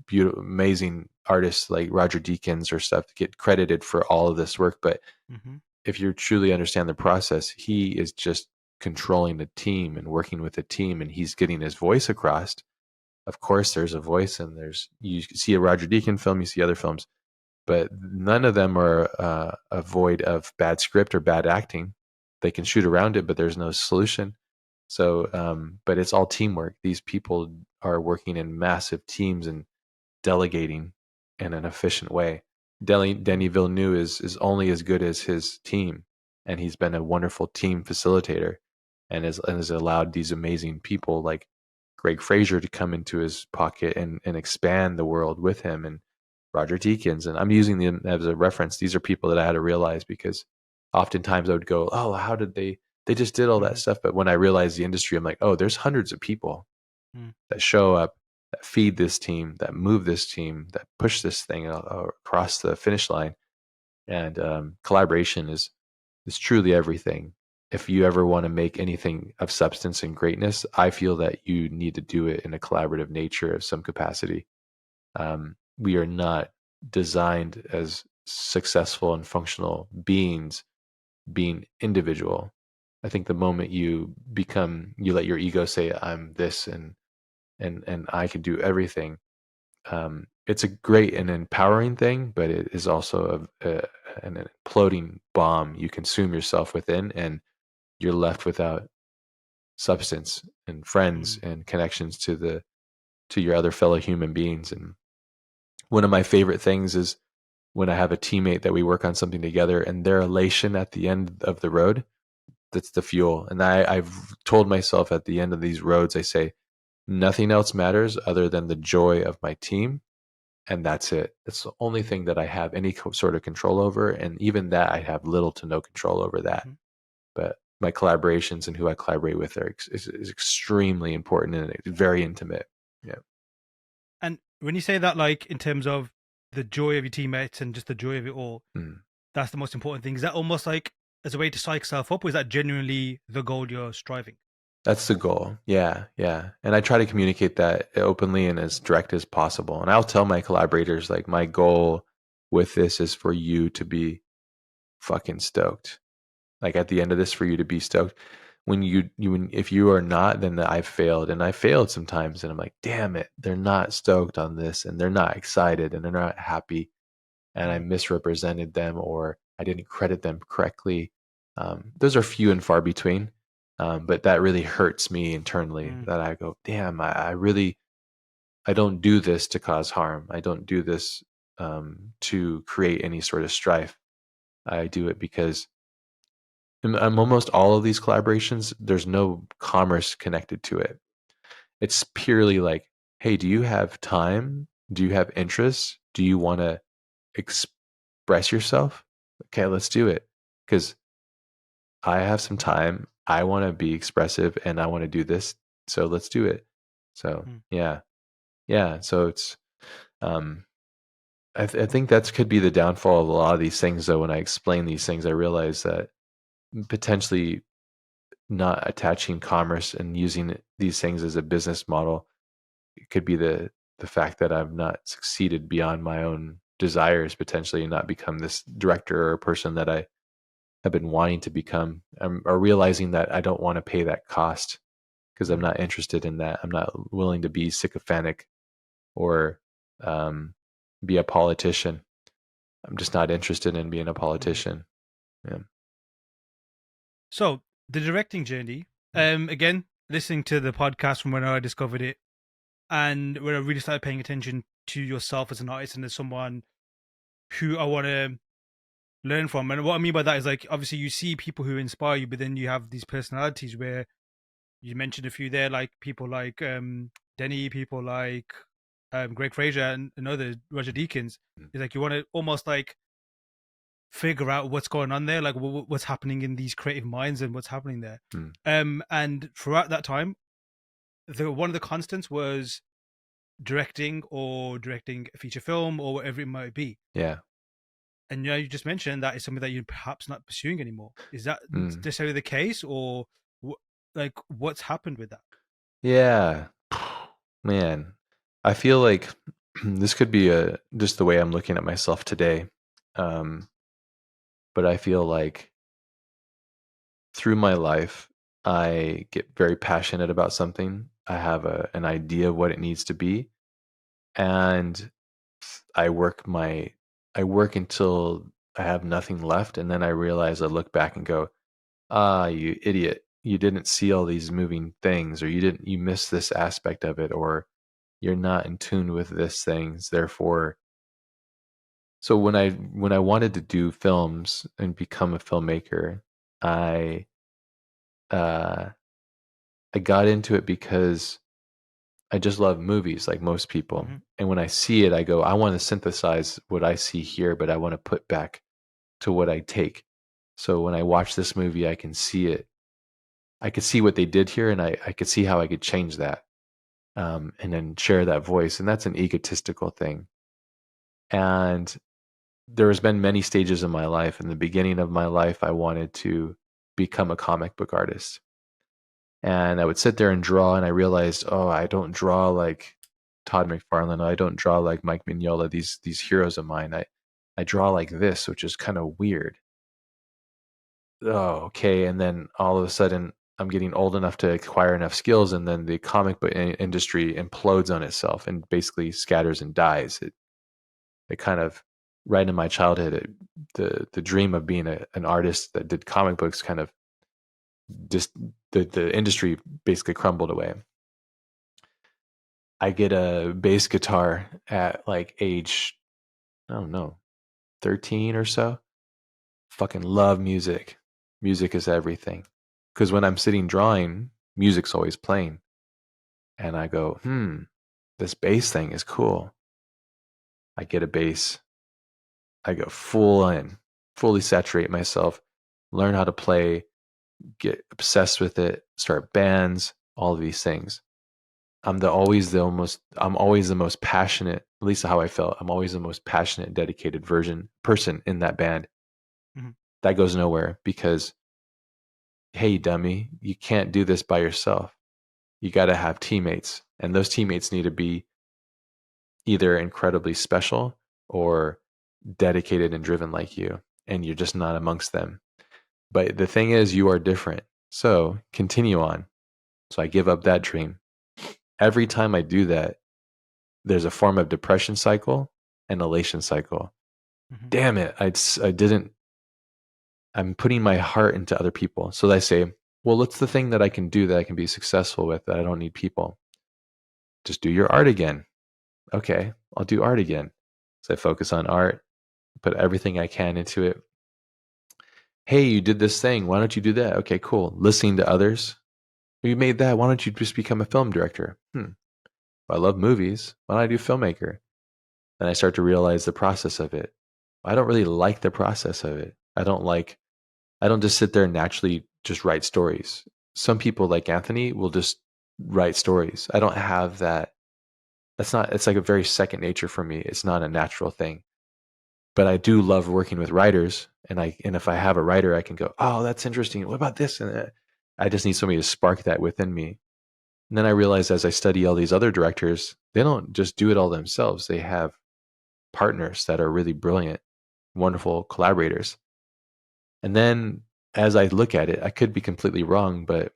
beautiful, amazing artists like Roger Deakins or stuff get credited for all of this work. But Mm-hmm. if you truly understand the process, he is just controlling the team and working with the team, and he's getting his voice across. Of course, there's a voice, and you see a Roger Deakins film, you see other films, but none of them are void of bad script or bad acting. They can shoot around it, but there's no solution. So, but it's all teamwork. These people are working in massive teams and delegating in an efficient way. Denny Villeneuve is only as good as his team, and he's been a wonderful team facilitator, and has allowed these amazing people like Greg Fraser to come into his pocket and expand the world with him, and Roger Deakins. And I'm using them as a reference. These are people that I had to realize, because oftentimes I would go, oh, how did they just did all that Mm-hmm. stuff. But when I realized the industry, I'm like, oh, there's hundreds of people Mm. that show up, that feed this team, that move this team, that push this thing across the finish line. And collaboration is truly everything. If you ever want to make anything of substance and greatness, I feel that you need to do it in a collaborative nature of some capacity. We are not designed as successful and functional beings being individual. I think the moment you let your ego say, I'm this, and I can do everything. It's a great and empowering thing, but it is also an imploding bomb. You consume yourself within, and you're left without substance and friends Mm. and connections to your other fellow human beings. And one of my favorite things is when I have a teammate that we work on something together, and their elation at the end of the road, that's the fuel. And I've told myself at the end of these roads, I say, nothing else matters other than the joy of my team, and that's it. That's the only thing that I have any sort of control over, and even that I have little to no control over that. Mm-hmm. But my collaborations and who I collaborate with is extremely important and very intimate. Yeah. And when you say that, like in terms of the joy of your teammates and just the joy of it all, Mm. that's the most important thing. Is that almost like as a way to psych yourself up, or is that genuinely the goal you're striving? That's the goal. Yeah, yeah. And I try to communicate that openly and as direct as possible. And I'll tell my collaborators, like, my goal with this is for you to be fucking stoked. Like, at the end of this, for you to be stoked. If you are not, then I've failed. And I failed sometimes, and I'm like, damn it, they're not stoked on this, and they're not excited, and they're not happy, and I Mm. misrepresented them, or I didn't credit them correctly. Those are few and far between, but that really hurts me internally. Mm. That I go, damn, I don't do this to cause harm. I don't do this to create any sort of strife. I do it because in almost all of these collaborations, there's no commerce connected to it. It's purely like, hey, do you have time? Do you have interests? Do you want to express yourself? Okay, let's do it. Because I have some time. I want to be expressive, and I want to do this. So let's do it. So Mm. yeah, yeah. So um, I think that could be the downfall of a lot of these things. Though, when I explain these things, I realize that potentially not attaching commerce and using these things as a business model could be the fact that I've not succeeded beyond my own desires, potentially, and not become this director or person that I have been wanting to become, or realizing that I don't want to pay that cost because I'm Mhm. not interested in that. I'm not willing to be sycophantic or um, be a politician. I'm just not interested in being a Mhm. politician. Yeah. So the directing journey. Again, listening to the podcast from when I discovered it, and when I really started paying attention to yourself as an artist and as someone who I want to learn from. And what I mean by that is like obviously you see people who inspire you, but then you have these personalities where you mentioned a few there, like people like Denny, people like Greg Fraser and others, Roger Deakins. It's like you want to almost like figure out what's going on there, like what's happening in these creative minds and what's happening there. Mm. And throughout that time, the one of the constants was directing a feature film or whatever it might be. Yeah. And you just mentioned that is something that you're perhaps not pursuing anymore. Is that Mm. necessarily the case, or like what's happened with that? Yeah. Man, I feel like this could be just the way I'm looking at myself today. Um, but I feel like through my life, I get very passionate about something. I have an idea of what it needs to be, and I work my I work until I have nothing left, and then I realize I look back and go, "Ah, you idiot. You didn't see all these moving things, or you missed this aspect of it, or you're not in tune with this things." Therefore, so when I wanted to do films and become a filmmaker, I uh I got into it because I just love movies like most people. Mm-hmm. And when I see it, I go, I want to synthesize what I see here, but I want to put back to what I take. So when I watch this movie, I can see it. I could see what they did here, and I could see how I could change that, and then share that voice. And that's an egotistical thing. And there has been many stages in my life. In the beginning of my life, I wanted to become a comic book artist. And I would sit there and draw, and I realized, oh, I don't draw like Todd McFarlane. I don't draw like Mike Mignola. These heroes of mine. I draw like this, which is kind of weird. Oh, okay. And then all of a sudden, I'm getting old enough to acquire enough skills, and then the comic book industry implodes on itself and basically scatters and dies. It kind of right in my childhood, the dream of being an artist that did comic books kind of just the industry basically crumbled away. I get a bass guitar at like age, I don't know, 13 or so. Fucking love music. Music is everything. Because when I'm sitting drawing, music's always playing. And I go, this bass thing is cool. I get a bass. I go full in, fully saturate myself, learn how to play, get obsessed with it, start bands, all of these things. I'm always the most passionate, at least how I felt. I'm always the most passionate, dedicated person in that band. Mm-hmm. That goes nowhere because, hey, dummy, you can't do this by yourself. You got to have teammates, and those teammates need to be either incredibly special or dedicated and driven like you, and you're just not amongst them. But the thing is, you are different. So continue on. So I give up that dream. Every time I do that, there's a form of depression cycle and elation cycle. Mm-hmm. Damn it, I didn't. I'm putting my heart into other people. So I say, well, what's the thing that I can do that I can be successful with that I don't need people? Just do your art again. Okay, I'll do art again. So I focus on art, put everything I can into it. Hey, you did this thing. Why don't you do that? Okay, cool. Listening to others. You made that. Why don't you just become a film director? I love movies. Why don't I do filmmaker? And I start to realize the process of it. I don't really like the process of it. I don't just sit there and naturally just write stories. Some people like Anthony will just write stories. I don't have that. It's like a very second nature for me. It's not a natural thing. but I do love working with writers, and if I have a writer, I can go, oh, that's interesting. What about this? And I just need somebody to spark that within me. And then I realized as I study all these other directors, they don't just do it all themselves. They have partners that are really brilliant, wonderful collaborators. And then as I look at it, I could be completely wrong, but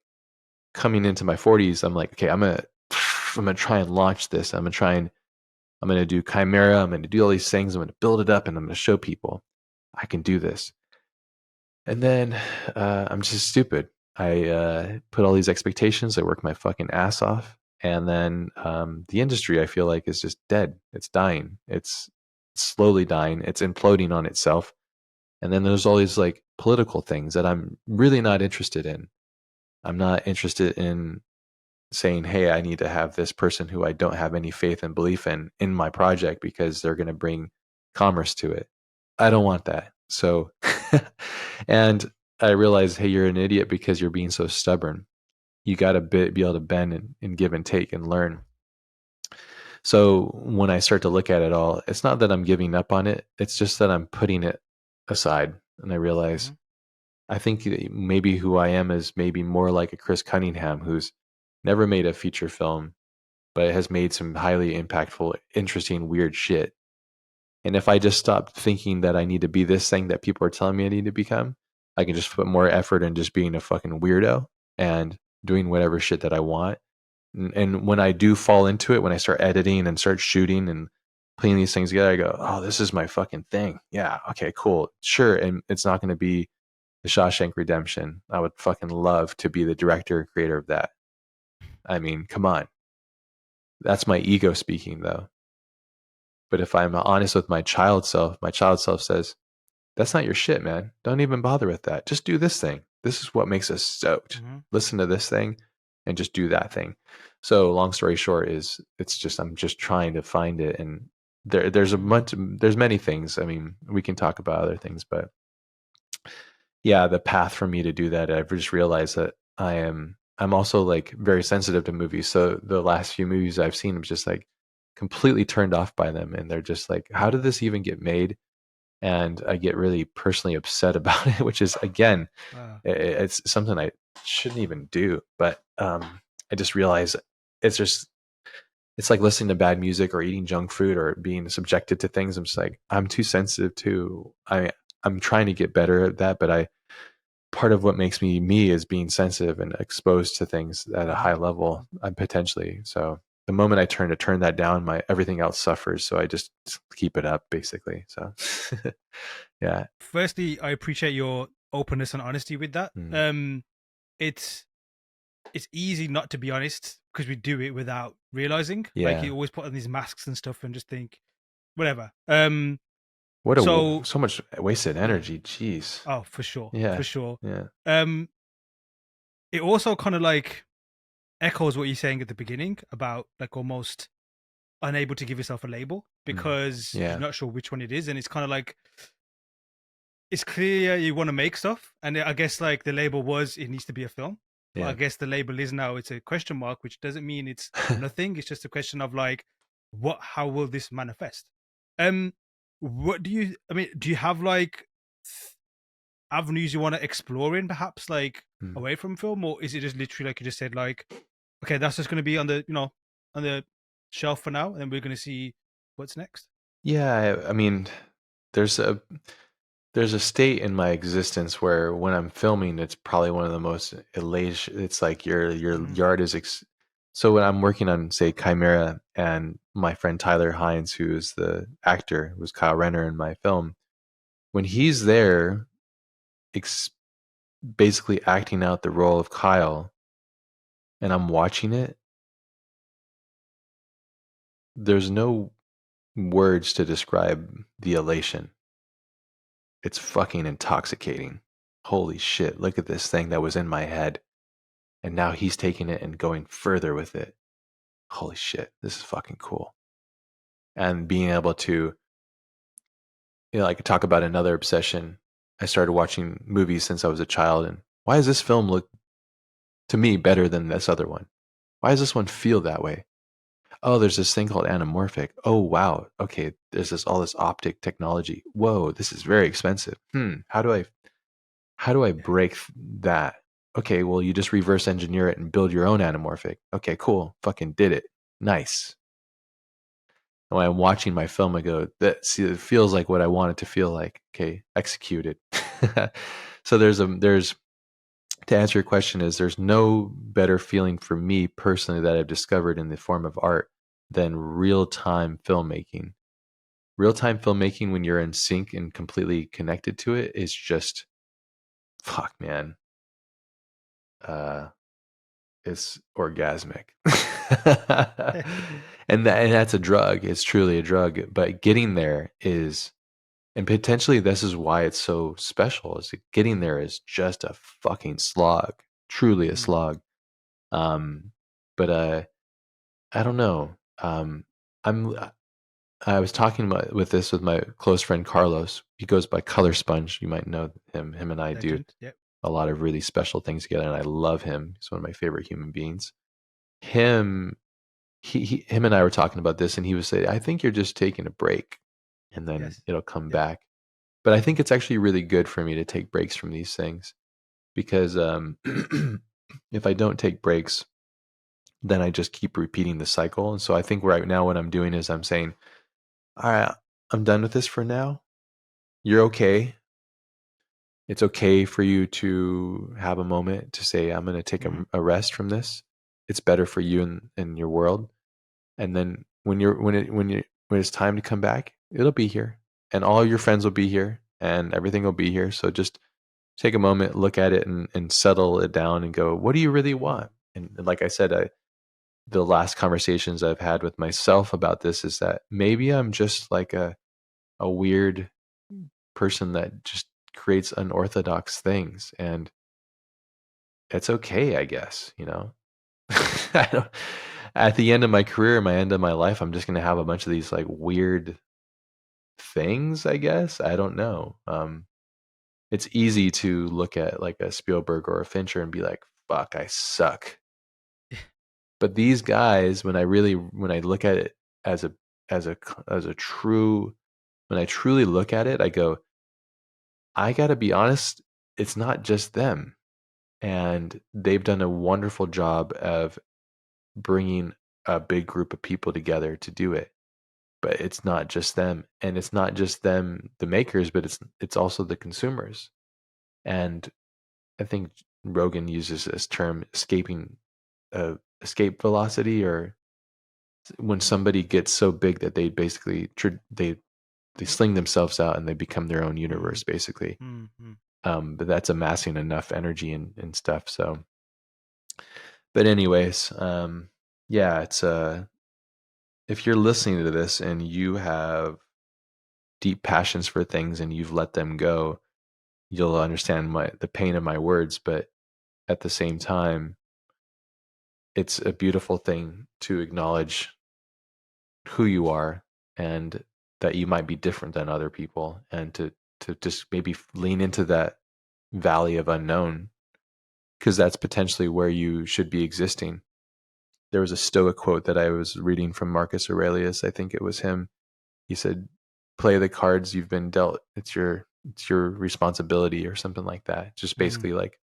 coming into my 40s, I'm like, okay, I'm gonna try and launch this. I'm gonna do Chimera. I'm gonna do all these things. I'm gonna build it up, and I'm gonna show people I can do this. And then I'm just stupid. I put all these expectations. I work my fucking ass off, and then the industry I feel like is just dead. It's dying. It's slowly dying. It's imploding on itself. And then there's all these like political things that I'm really not interested in. I'm not interested in saying, "Hey, I need to have this person who I don't have any faith and belief in my project because they're going to bring commerce to it." I don't want that. So, and I realized, hey, you're an idiot because you're being so stubborn. You got to be able to bend and give and take and learn. So when I start to look at it all, it's not that I'm giving up on it. It's just that I'm putting it aside. And I realize Mm-hmm. I think maybe who I am is maybe more like a Chris Cunningham who's never made a feature film, but has made some highly impactful, interesting, weird shit. And if I just stop thinking that I need to be this thing that people are telling me I need to become, I can just put more effort in just being a fucking weirdo and doing whatever shit that I want. And when I do fall into it, when I start editing and start shooting and putting these things together, I go, oh, this is my fucking thing. Yeah. Okay, cool. Sure. And it's not going to be the Shawshank Redemption. I would fucking love to be the director and creator of that. I mean, come on. That's my ego speaking, though. But if I'm honest with my child self says, that's not your shit, man. Don't even bother with that. Just do this thing. This is what makes us stoked. Mm-hmm. Listen to this thing and just do that thing. So long story short is it's just I'm just trying to find it, and there's many things. I mean, we can talk about other things, but yeah, the path for me to do that, I've just realized that I'm also like very sensitive to movies. So the last few movies I've seen, I'm just like completely turned off by them, and they're just like, how did this even get made? And I get really personally upset about it, which is again, Wow. it's something I shouldn't even do. But I just realize it's just it's like listening to bad music or eating junk food or being subjected to things. I'm just like I'm too sensitive to. I'm trying to get better at that, but I part of what makes me me is being sensitive and exposed to things at a Mm-hmm. high level, potentially. So the moment I turn that down, my everything else suffers. So I just keep it up, basically. So yeah. Firstly, I appreciate your openness and honesty with that. Mm. It's it's easy not to be honest because we do it without realizing. Like Yeah. you always put on these masks and stuff and just think whatever. What So so much wasted yeah. energy. Jeez. Oh, for sure, for Yeah. sure. Yeah. Um, it also kind of like echoes what you're saying at the beginning about like almost unable to give yourself a label Mm. because you're Yeah. not sure which one it is, and it's kind of like it's clear you want to make stuff, and I guess like the label was it needs to be a film, but I Yeah. guess the label is now it's a question mark, which doesn't mean it's nothing. It's just a question of like, what? How will this manifest? Um, what do you? I mean, do you have like avenues you want to explore in, perhaps like Mm. away from film, or is it just literally like you just said, like, okay, that's just going to be on the on the shelf for now, and then we're going to see what's next. Yeah. I mean, there's a there's a state in my existence where when I'm filming, it's probably one of the most elation. It's like your Mm-hmm. yard is. So when I'm working on, say, Chimera, and my friend Tyler Hines, who is the actor, who was Kyle Renner in my film, when he's there, ex- basically acting out the role of Kyle, and I'm watching it, there's no words to describe the elation. It's fucking intoxicating. Holy shit, look at this thing that was in my head. And now he's taking it and going further with it. Holy shit, this is fucking cool. And being able to, like talk about another obsession. I started watching movies since I was a child, and why does this film look to me better than this other one? Why does this one feel that way? oh, there's this thing called anamorphic. Oh wow, okay, there's this all this optic technology. Whoa, this is very expensive. How do I Yeah. break that? Okay, well, you just reverse engineer it and build your own anamorphic. Okay, cool, fucking did it. Nice. And when I'm watching my film, I go, that see, it feels like what I want it to feel like. Okay, execute it. So there's to answer your question is there's no better feeling for me personally that I've discovered in the form of art than real time filmmaking. Real time filmmaking when you're in sync and completely connected to it is just fuck, man. Uh, it's orgasmic. And that's a drug. It's truly a drug. But getting there is, and potentially this is why it's so special. Is that getting there is just a fucking slog, truly a Mm. slog. Um, but I don't know. I'm I was talking about with this with my close friend Carlos. He goes by Color Sponge. You might know him. Him and I do Legend. Yep. a lot of really special things together, and I love him. He's one of my favorite human beings. Him, him and I were talking about this, and he was saying, "I think you're just taking a break, and then Yes. it'll come Yep. back." But I think it's actually really good for me to take breaks from these things because if I don't take breaks, then I just keep repeating the cycle. And so I think right now what I'm doing is I'm saying, all right, I'm done with this for now. You're okay. It's okay for you to have a moment to say, I'm going to take Mm-hmm. a rest from this. It's better for you and your world. And then when it's time to come back, it'll be here. And all your friends will be here and everything will be here. So just take a moment, look at it and settle it down and go, what do you really want? And like I said, the last conversations I've had with myself about this is that maybe I'm just like a weird person that just creates unorthodox things and it's okay, I guess, you know. I don't, at the end of my career, my end of my life, I'm just going to have a bunch of these like weird things, I guess. I don't know. It's easy to look at like a Spielberg or a Fincher and be like, fuck, I suck. But these guys, when I look at it as as a true, when I truly look at it, I go, I got to be honest, it's not just them. And they've done a wonderful job of bringing a big group of people together to do it. But it's not just them, and it's not just them, the makers, but it's also the consumers. And I think Rogan uses this term escape velocity, or when somebody gets so big that they basically they sling themselves out and they become their own Mm-hmm. universe, basically. Mm-hmm. But that's amassing enough energy and stuff. So, but anyways, yeah, it's if you're listening to this and you have deep passions for things and you've let them go, you'll understand the pain of my words. But at the same time, it's a beautiful thing to acknowledge who you are and that you might be different than other people, and to just maybe lean into that valley of unknown because that's potentially where you should be existing. There was a Stoic quote that I was reading from Marcus Aurelius. I think it was him. He said, "Play the cards you've been dealt. It's your responsibility," or something like that. Just Mm-hmm. basically like,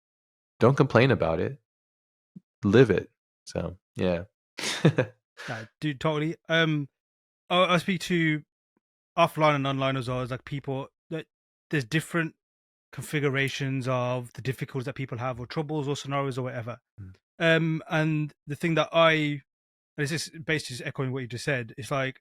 don't complain about it, live it. So yeah. No, dude, totally. I speak to offline and online as well as like people that there's different configurations of the difficulties that people have or troubles or scenarios or whatever. And the thing that and this is basically just echoing what you just said, it's like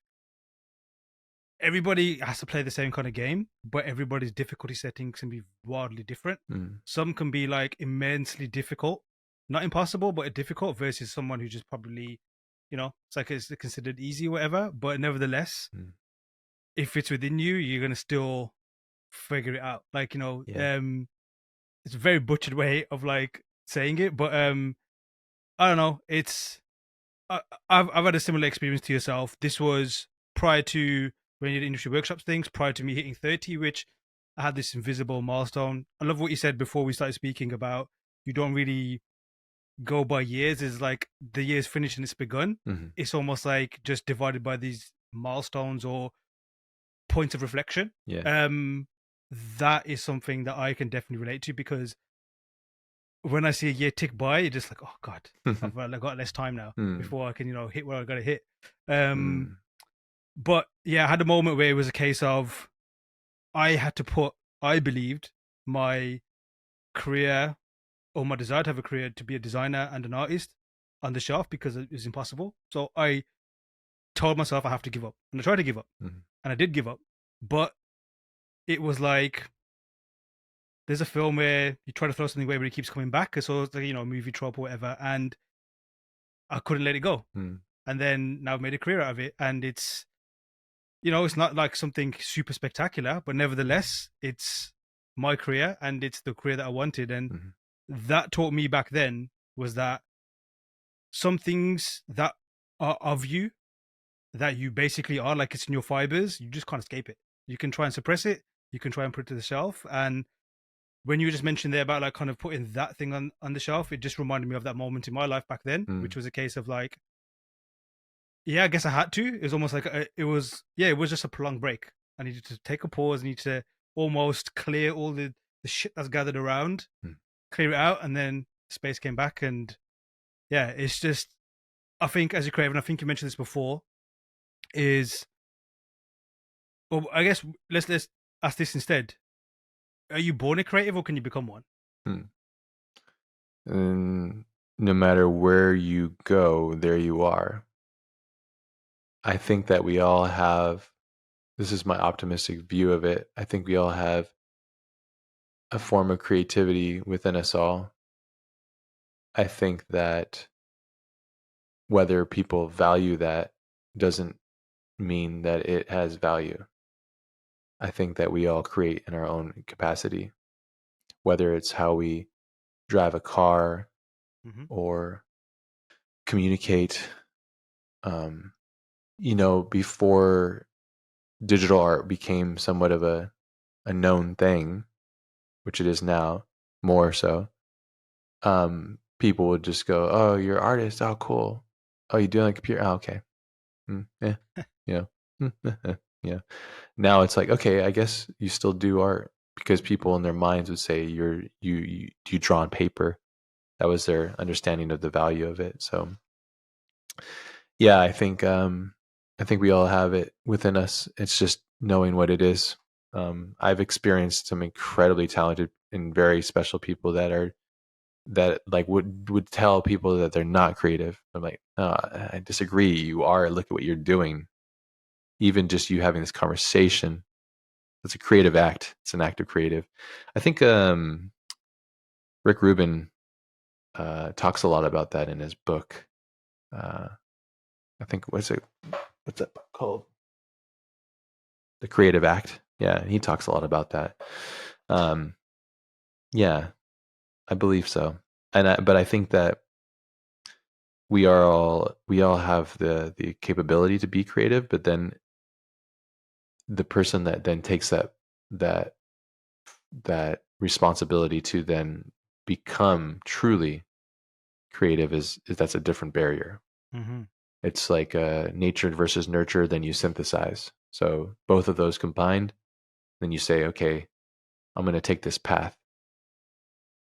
everybody has to play the same kind of game, but everybody's difficulty settings can be wildly different. Mm, Some can be like immensely difficult, not impossible, but difficult versus someone who just probably, it's like it's considered easy or whatever. But nevertheless, mm, if it's within you, you're gonna still figure it out. Like, yeah. it's a very butchered way of like saying it, but I don't know. I, I've had a similar experience to yourself. This was prior to when you did industry workshops things, prior to me hitting 30, which I had this invisible milestone. I love what you said before we started speaking about you don't really go by years is like the year's finished and it's begun. Hmm. It's almost like just divided by these milestones or points of reflection. Yeah. Um, that is something that I can definitely relate to because when I see a year tick by, it's just like, oh God, I've got less time now Mm, before I can, hit where I got to hit. Um, mm, but yeah, I had a moment where it was a case of I had to put, I believed, my career or my desire to have a career to be a designer and an artist on the shelf because it was impossible. So I told myself I have to give up. And I tried to give up. mm, And I did give up. But it was like there's a film where you try to throw something away but it keeps coming back. So it's like, a movie trope or whatever. And I couldn't let it go. mm, And then now I've made a career out of it. And it's not like something super spectacular, but nevertheless, it's my career and it's the career that I wanted. And mhm, that taught me back then was that some things that are of you that you basically are, like it's in your fibers, you just can't escape it. You can try and suppress it, you can try and put it to the shelf. And when you just mentioned there about like kind of putting that thing on the shelf, it just reminded me of that moment in my life back then, which mm, was a case of like, yeah, I guess I had to. It was almost like it was just a prolonged break. I needed to take a pause, I need to almost clear all the shit that's gathered around, mm, clear it out, and then space came back. And yeah, it's just, I think as a creative, and I think you mentioned this before, is, well, I guess let's ask this instead. Are you born a creative or can you become one? mm. And no matter where you go, there you are. I think that we all have, this is my optimistic view of it. I think we all have a form of creativity within us all. I think that whether people value that doesn't mean that it has value. I think that we all create in our own capacity, whether it's how we drive a car Mm-hmm. or communicate. Um, before digital art became somewhat of a known thing, which it is now, more so, people would just go, "Oh, you're an artist. Oh, cool. Oh, you doing on a computer? Oh, okay. Yeah, you yeah." Now it's like, okay, I guess you still do art because people in their minds would say you draw on paper. That was their understanding of the value of it. So yeah, I think we all have it within us. It's just knowing what it is. I've experienced some incredibly talented and very special people that like would tell people that they're not creative. I'm like, no, I disagree. You are. Look at what you're doing. Even just you having this conversation, it's a creative act. It's an act of creative. I think Rick Rubin talks a lot about that in his book. Uh, I think what's that book called? The Creative Act. Yeah, he talks a lot about that. Um, yeah, I believe so. But I think that we all have the capability to be creative, but then the person that then takes that that responsibility to then become truly creative is that's a different barrier. Mm-hmm. It's like nature versus nurture. Then you synthesize. So both of those combined, then you say, okay, I'm going to take this path.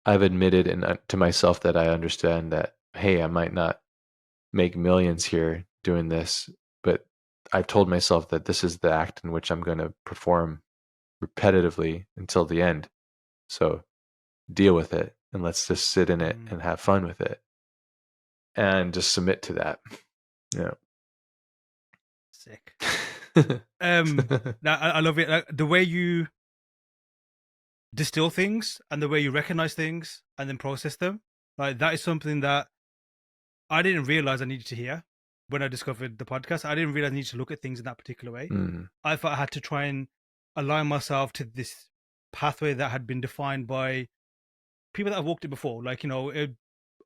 I've admitted to myself that I understand that, hey, I might not make millions here doing this, but I've told myself that this is the act in which I'm going to perform repetitively until the end. So deal with it and let's just sit in it Mm-hmm. and have fun with it and just submit to that. Yeah. Sick. I love it. Like, the way you distill things and the way you recognize things and then process them. Like that is something that I didn't realize I needed to hear when I discovered the podcast. I didn't realize I needed to look at things in that particular way. Mm, I thought I had to try and align myself to this pathway that had been defined by people that have walked it before. Like,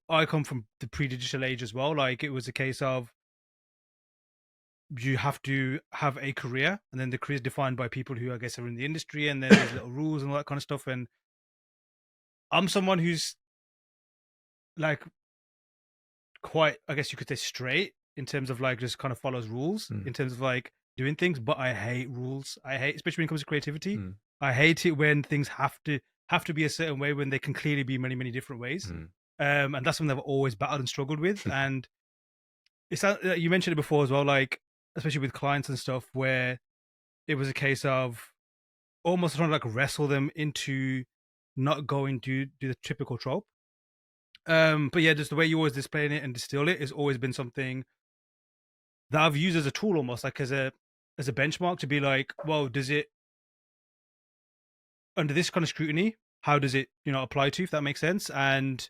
I come from the pre-digital age as well. Like it was a case of you have to have a career and then the career is defined by people who I guess are in the industry and then there's little rules and all that kind of stuff. And I'm someone who's like quite, I guess you could say, straight in terms of like just kind of follows rules mm, in terms of like doing things. But I hate rules. I hate, especially when it comes to creativity. mm, I hate it when things have to be a certain way when they can clearly be many many different ways. mm. And that's something I've always battled and struggled with. And it's you mentioned it before as well, like especially with clients and stuff, where it was a case of almost trying to like wrestle them into not going to do the typical trope. But yeah, just the way you always display it and distill it has always been something that I've used as a tool, almost like as a benchmark to be like, well, does it under this kind of scrutiny? How does it apply to, if that makes sense? And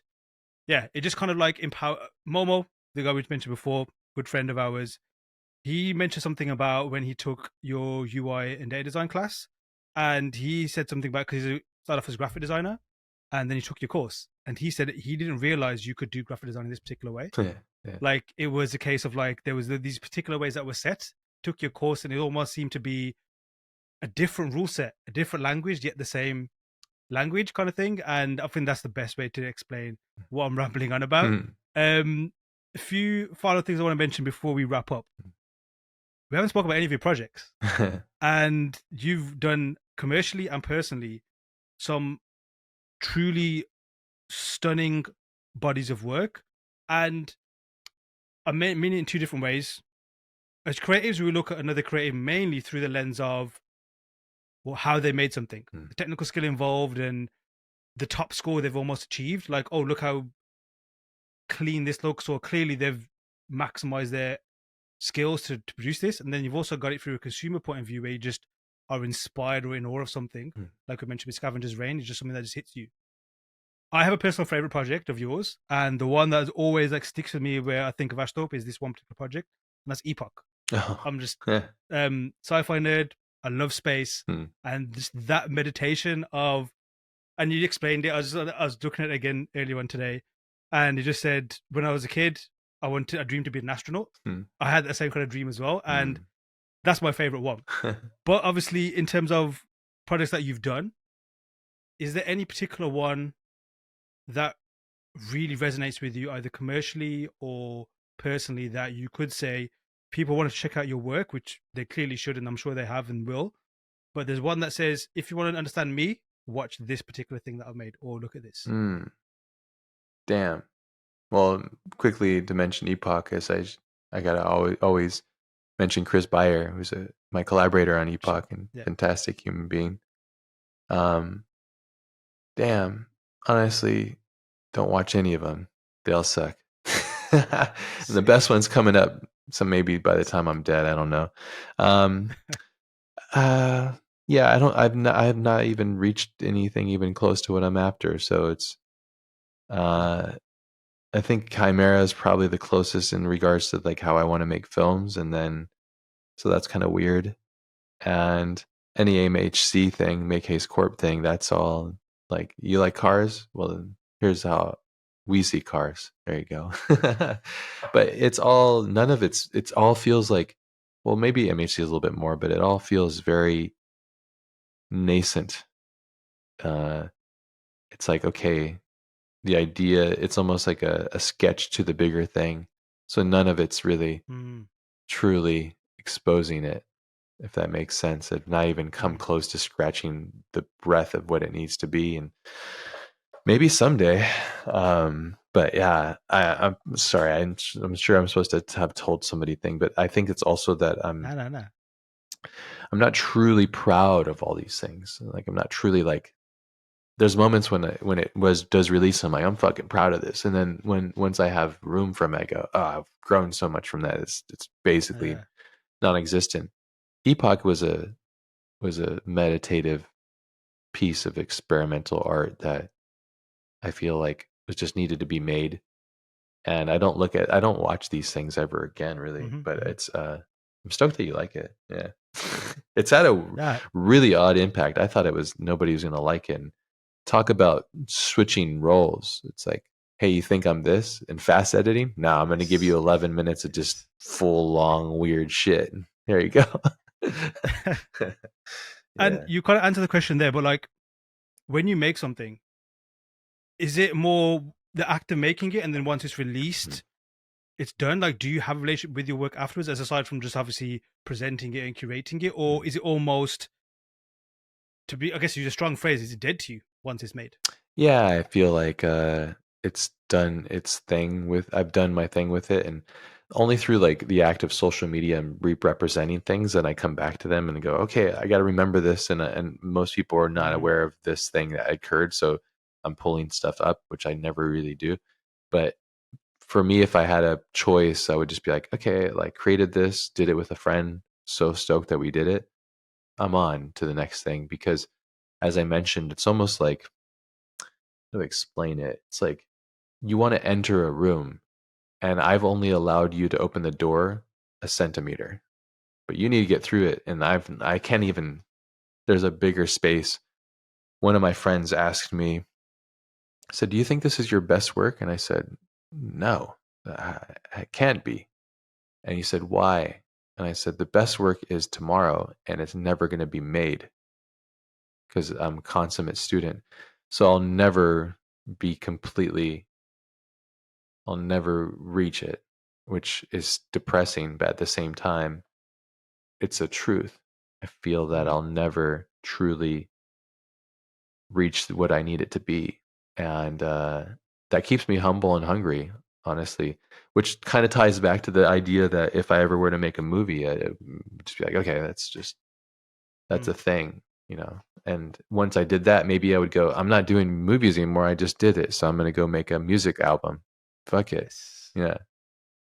yeah, it just kind of like empower Momo, the guy we mentioned before, good friend of ours. He mentioned something about when he took your UI and data design class, and he said something about because he started off as a graphic designer, and then he took your course, and he said he didn't realize you could do graphic design in this particular way. Yeah, yeah. Like it was a case of like there was these particular ways that were set. Took your course, and it almost seemed to be a different rule set, a different language, yet the same language kind of thing. And I think that's the best way to explain what I'm rambling on about. Mm. Um, a few final things I want to mention before we wrap up. We haven't spoken about any of your projects, and you've done commercially and personally some truly stunning bodies of work. And I mean it in two different ways. As creatives, we look at another creative mainly through the lens of well, how they made something, Mm, the technical skill involved, and the top score they've almost achieved. Like, oh, look how clean this looks, or clearly they've maximized their skills to produce this. And then you've also got it through a consumer point of view where you just are inspired or in awe of something. mm, Like we mentioned with Scavenger's Reign, it's just something that just hits you. I have a personal favorite project of yours, and the one that always like sticks with me where I think of Ashthorpe is this one particular project, and that's Epoch. oh, I'm just yeah. sci-fi nerd. I love space, Mm, and just that meditation of, and you explained it. I was looking at it again earlier on today, and you just said when I was a kid, I dreamed to be an astronaut. mm, I had the same kind of dream as well, and mm. that's my favorite one. But obviously, in terms of projects that you've done, is there any particular one that really resonates with you, either commercially or personally, that you could say people want to check out your work, which they clearly should, and I'm sure they have and will. But there's one that says, if you want to understand me, watch this particular thing that I've made, or look at this. Mm, damn. Well, quickly to mention Epoch, as I gotta always mention Chris Beyer, who's my collaborator on Sure. Epoch and Yeah. fantastic human being. Um, damn. Honestly, don't watch any of them. They all suck. And the best Same. one's coming up. So maybe by the time I'm dead, I don't know. Um, uh, yeah, I have not even reached anything even close to what I'm after. So it's, uh, I think Chimera is probably the closest in regards to like how I want to make films. And then, so that's kind of weird. And any AMHC thing, Make Haste Corp thing, that's all like, you like cars? Well, then here's how we see cars. There you go. But it's all, none of it's all feels like, well, maybe MHC is a little bit more, but it all feels very nascent. Uh, it's like, okay, the idea, it's almost like a sketch to the bigger thing. So none of it's really Mm, truly exposing it, if that makes sense. It not even come mm. close to scratching the breadth of what it needs to be. And maybe someday. But yeah, I'm sorry. I'm sure I'm supposed to have told somebody thing, but I think it's also that No, no, no. I'm not truly proud of all these things. Like I'm not truly like. There's moments when it does release, I'm like, I'm fucking proud of this. And then once I have room from it, I go, oh, I've grown so much from that. It's basically Yeah. non-existent. Epoch was a meditative piece of experimental art that I feel like was just needed to be made. And I don't watch these things ever again, really. Hmm, But hmm. it's I'm stoked that you like it. Yeah, it's had a Yeah. really odd impact. I thought it was nobody was gonna like it. And talk about switching roles. It's like, hey, you think I'm this in fast editing? No, I'm gonna give you Yes. 11 minutes of just Yes. full long weird shit. There you go. And Yeah. you kind of answer the question there, but like when you make something, is it more the act of making it, and then once it's Mm. released, it's done, like, do you have a relationship with your work afterwards, as aside from just obviously presenting it and curating it, or Mm. is it almost, to be, I guess, use a strong phrase, is it dead to you once it's made? Yeah, I feel like it's done its thing with I've done my thing with it, and only through like the act of social media and representing things, and I come back to them and go, okay, I got to remember this, and most people are not Mm, aware of this thing that occurred, so I'm pulling stuff up, which I never really do. But for me, if I had a choice, I would just be like, okay, like created this, did it with a friend, so stoked that we did it. I'm on to the next thing because, as I mentioned, it's almost like how to explain it. It's like you want to enter a room, and I've only allowed you to open the door a centimeter, but you need to get through it, and I can't even. There's a bigger space. One of my friends asked me, said, "Do you think this is your best work?" And I said, "No, it can't be." And he said, "Why?" And I said, "The best work is tomorrow, and it's never going to be made because I'm a consummate student. So be completely, I'll never reach it, which is depressing, but at the same time, it's a truth. I feel that mm, I'll never truly reach what I need it to be. And that keeps me humble and hungry, honestly, which kind of ties back to the idea that if I ever were to make a movie, I'd just be like, okay, that's mm. a thing, you know. And once I did that, maybe I would go, I'm not doing movies anymore. I just did it. So I'm going to go make a music album. Fuck it. Yes, Yeah.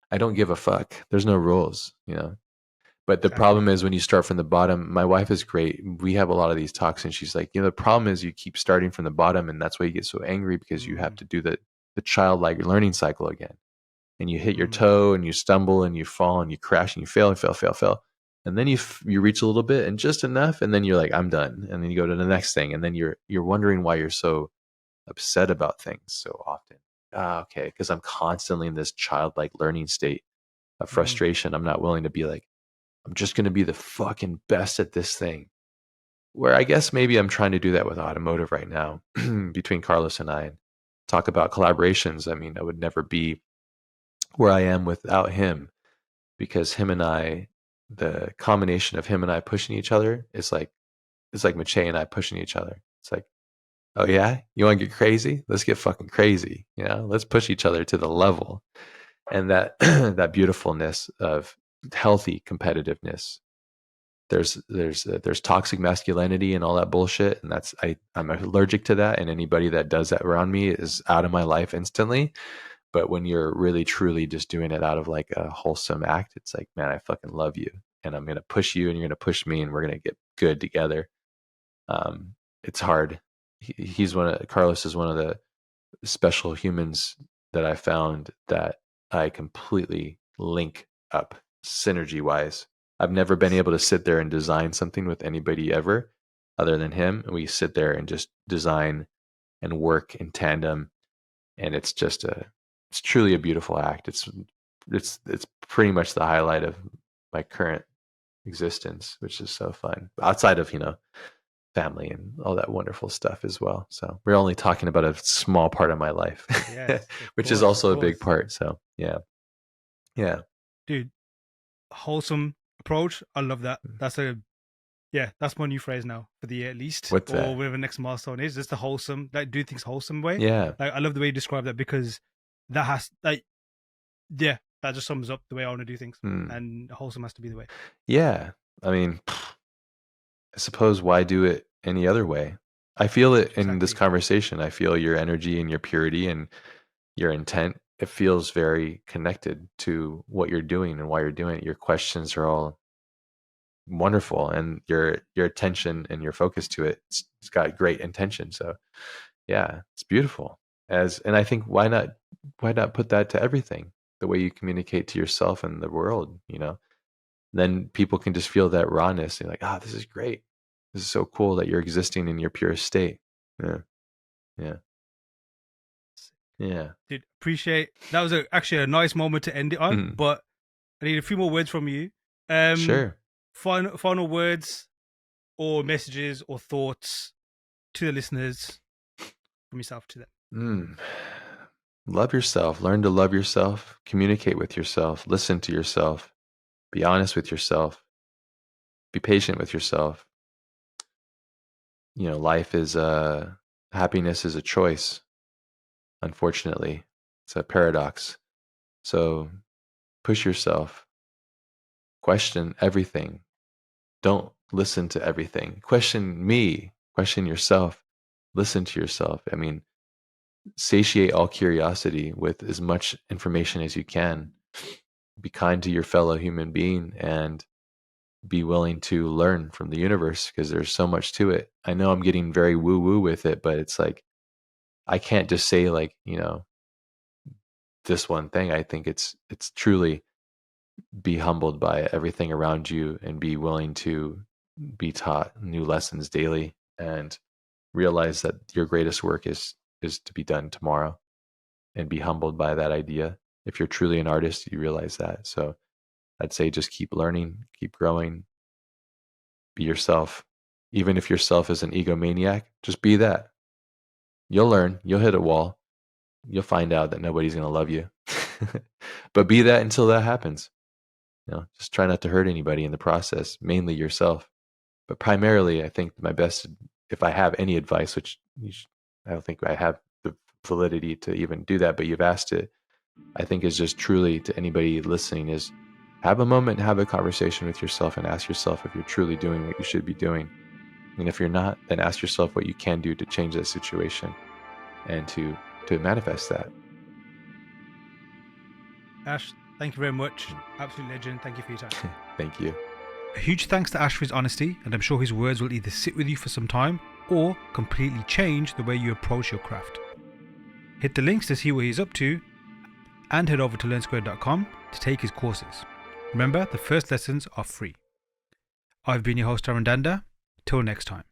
I don't give a fuck. There's no rules, you know. But the exactly. problem is when you start from the bottom, my wife is great. We have a lot of these talks and she's like, the problem is you keep starting from the bottom and that's why you get so angry because you have Mm, to do the childlike learning cycle again. And you hit your mm, toe and you stumble and you fall and you crash and you fail and fail, fail, fail. And then you reach a little bit and just enough and then you're like, I'm done. And then you go to the next thing and then you're wondering why you're so upset about things so often. Ah, okay, because I'm constantly in this childlike learning state of mm, frustration. I'm not willing to be like, I'm just going to be the fucking best at this thing. Where I guess maybe I'm trying to do that with automotive right now between Carlos and I and talk about collaborations. I mean, I would never be where I am without him because him and I, the combination of him and I pushing each other is like, it's like Mache and I pushing each other. It's like, oh yeah, you want to get crazy? Let's get fucking crazy. You know, let's push each other to the level. And that that beautifulness of healthy competitiveness. There's toxic masculinity and all that bullshit, and I'm allergic to that. And anybody that does that around me is out of my life instantly. But when you're really truly just doing it out of like a wholesome act, it's like, man, I fucking love you, and I'm gonna push you, and you're gonna push me, and we're gonna get good together. Um, it's hard. Carlos is one of the special humans that I found that I completely link up synergy wise. I've never been able to sit there and design something with anybody ever other than him. And we sit there and just design and work in tandem. And it's truly a beautiful act. It's pretty much the highlight of my current existence, which is so fun. Outside of, family and all that wonderful stuff as well. So we're only talking about a small part of my life, yes, of which is course, of also a big course. part. So yeah, yeah. Dude, wholesome approach. I love that. That's my new phrase now for the year at least, What's or that? whatever the next milestone is. Just the wholesome, like, do things wholesome way. Yeah. Like, I love the way you describe that, because that has, like, yeah, that just sums up the way I want to do things, Hmm. and wholesome has to be the way. Yeah. I mean, I suppose why do it any other way? I feel it in this Exactly. conversation. I feel your energy and your purity and your intent. It feels very connected to what you're doing and why you're doing it. Your questions are all wonderful, and your attention and your focus to it's got great intention. So yeah, it's beautiful. And I think why not put that to everything? The way you communicate to yourself and the world, then people can just feel that rawness and like, ah, this is great. This is so cool that you're existing in your purest state. Yeah, yeah, yeah. Dude, appreciate that. Was actually a nice moment to end it on, Mhm. but I need a few more words from you. Um, Sure. final words or messages or thoughts to the listeners from yourself to them. Mm. Love yourself. Learn to love yourself. Communicate with yourself. Listen to yourself. Be honest with yourself. Be patient with yourself. Life is happiness is a choice. Unfortunately, it's a paradox. So push yourself. Question everything. Don't listen to everything. Question me. Question yourself. Listen to yourself. I mean, satiate all curiosity with as much information as you can. Be kind to your fellow human being and be willing to learn from the universe because there's so much to it. I know I'm getting very woo woo with it, but it's like, I can't just say like, this one thing. I think it's truly be humbled by everything around you and be willing to be taught new lessons daily and realize that your greatest work is to be done tomorrow, and be humbled by that idea. If you're truly an artist, you realize that. So I'd say just keep learning, keep growing, be yourself. Even if yourself is an egomaniac, just be that. You'll learn, you'll hit a wall, you'll find out that nobody's going to love you. But be that until that happens. Just try not to hurt anybody in the process, mainly yourself. But primarily, I think my best, if I have any advice, which I don't think I have the validity to even do that, but you've asked it, I think is just truly to anybody listening is have a moment and have a conversation with yourself and ask yourself if you're truly doing what you should be doing. And if you're not, then ask yourself what you can do to change that situation and to manifest that. Ash, thank you very much. Absolute legend. Thank you for your time. Thank you. A huge thanks to Ash for his honesty, and I'm sure his words will either sit with you for some time or completely change the way you approach your craft. Hit the links to see what he's up to and head over to learnsquared.com to take his courses. Remember, the first lessons are free. I've been your host, Aaron Danda. Till next time.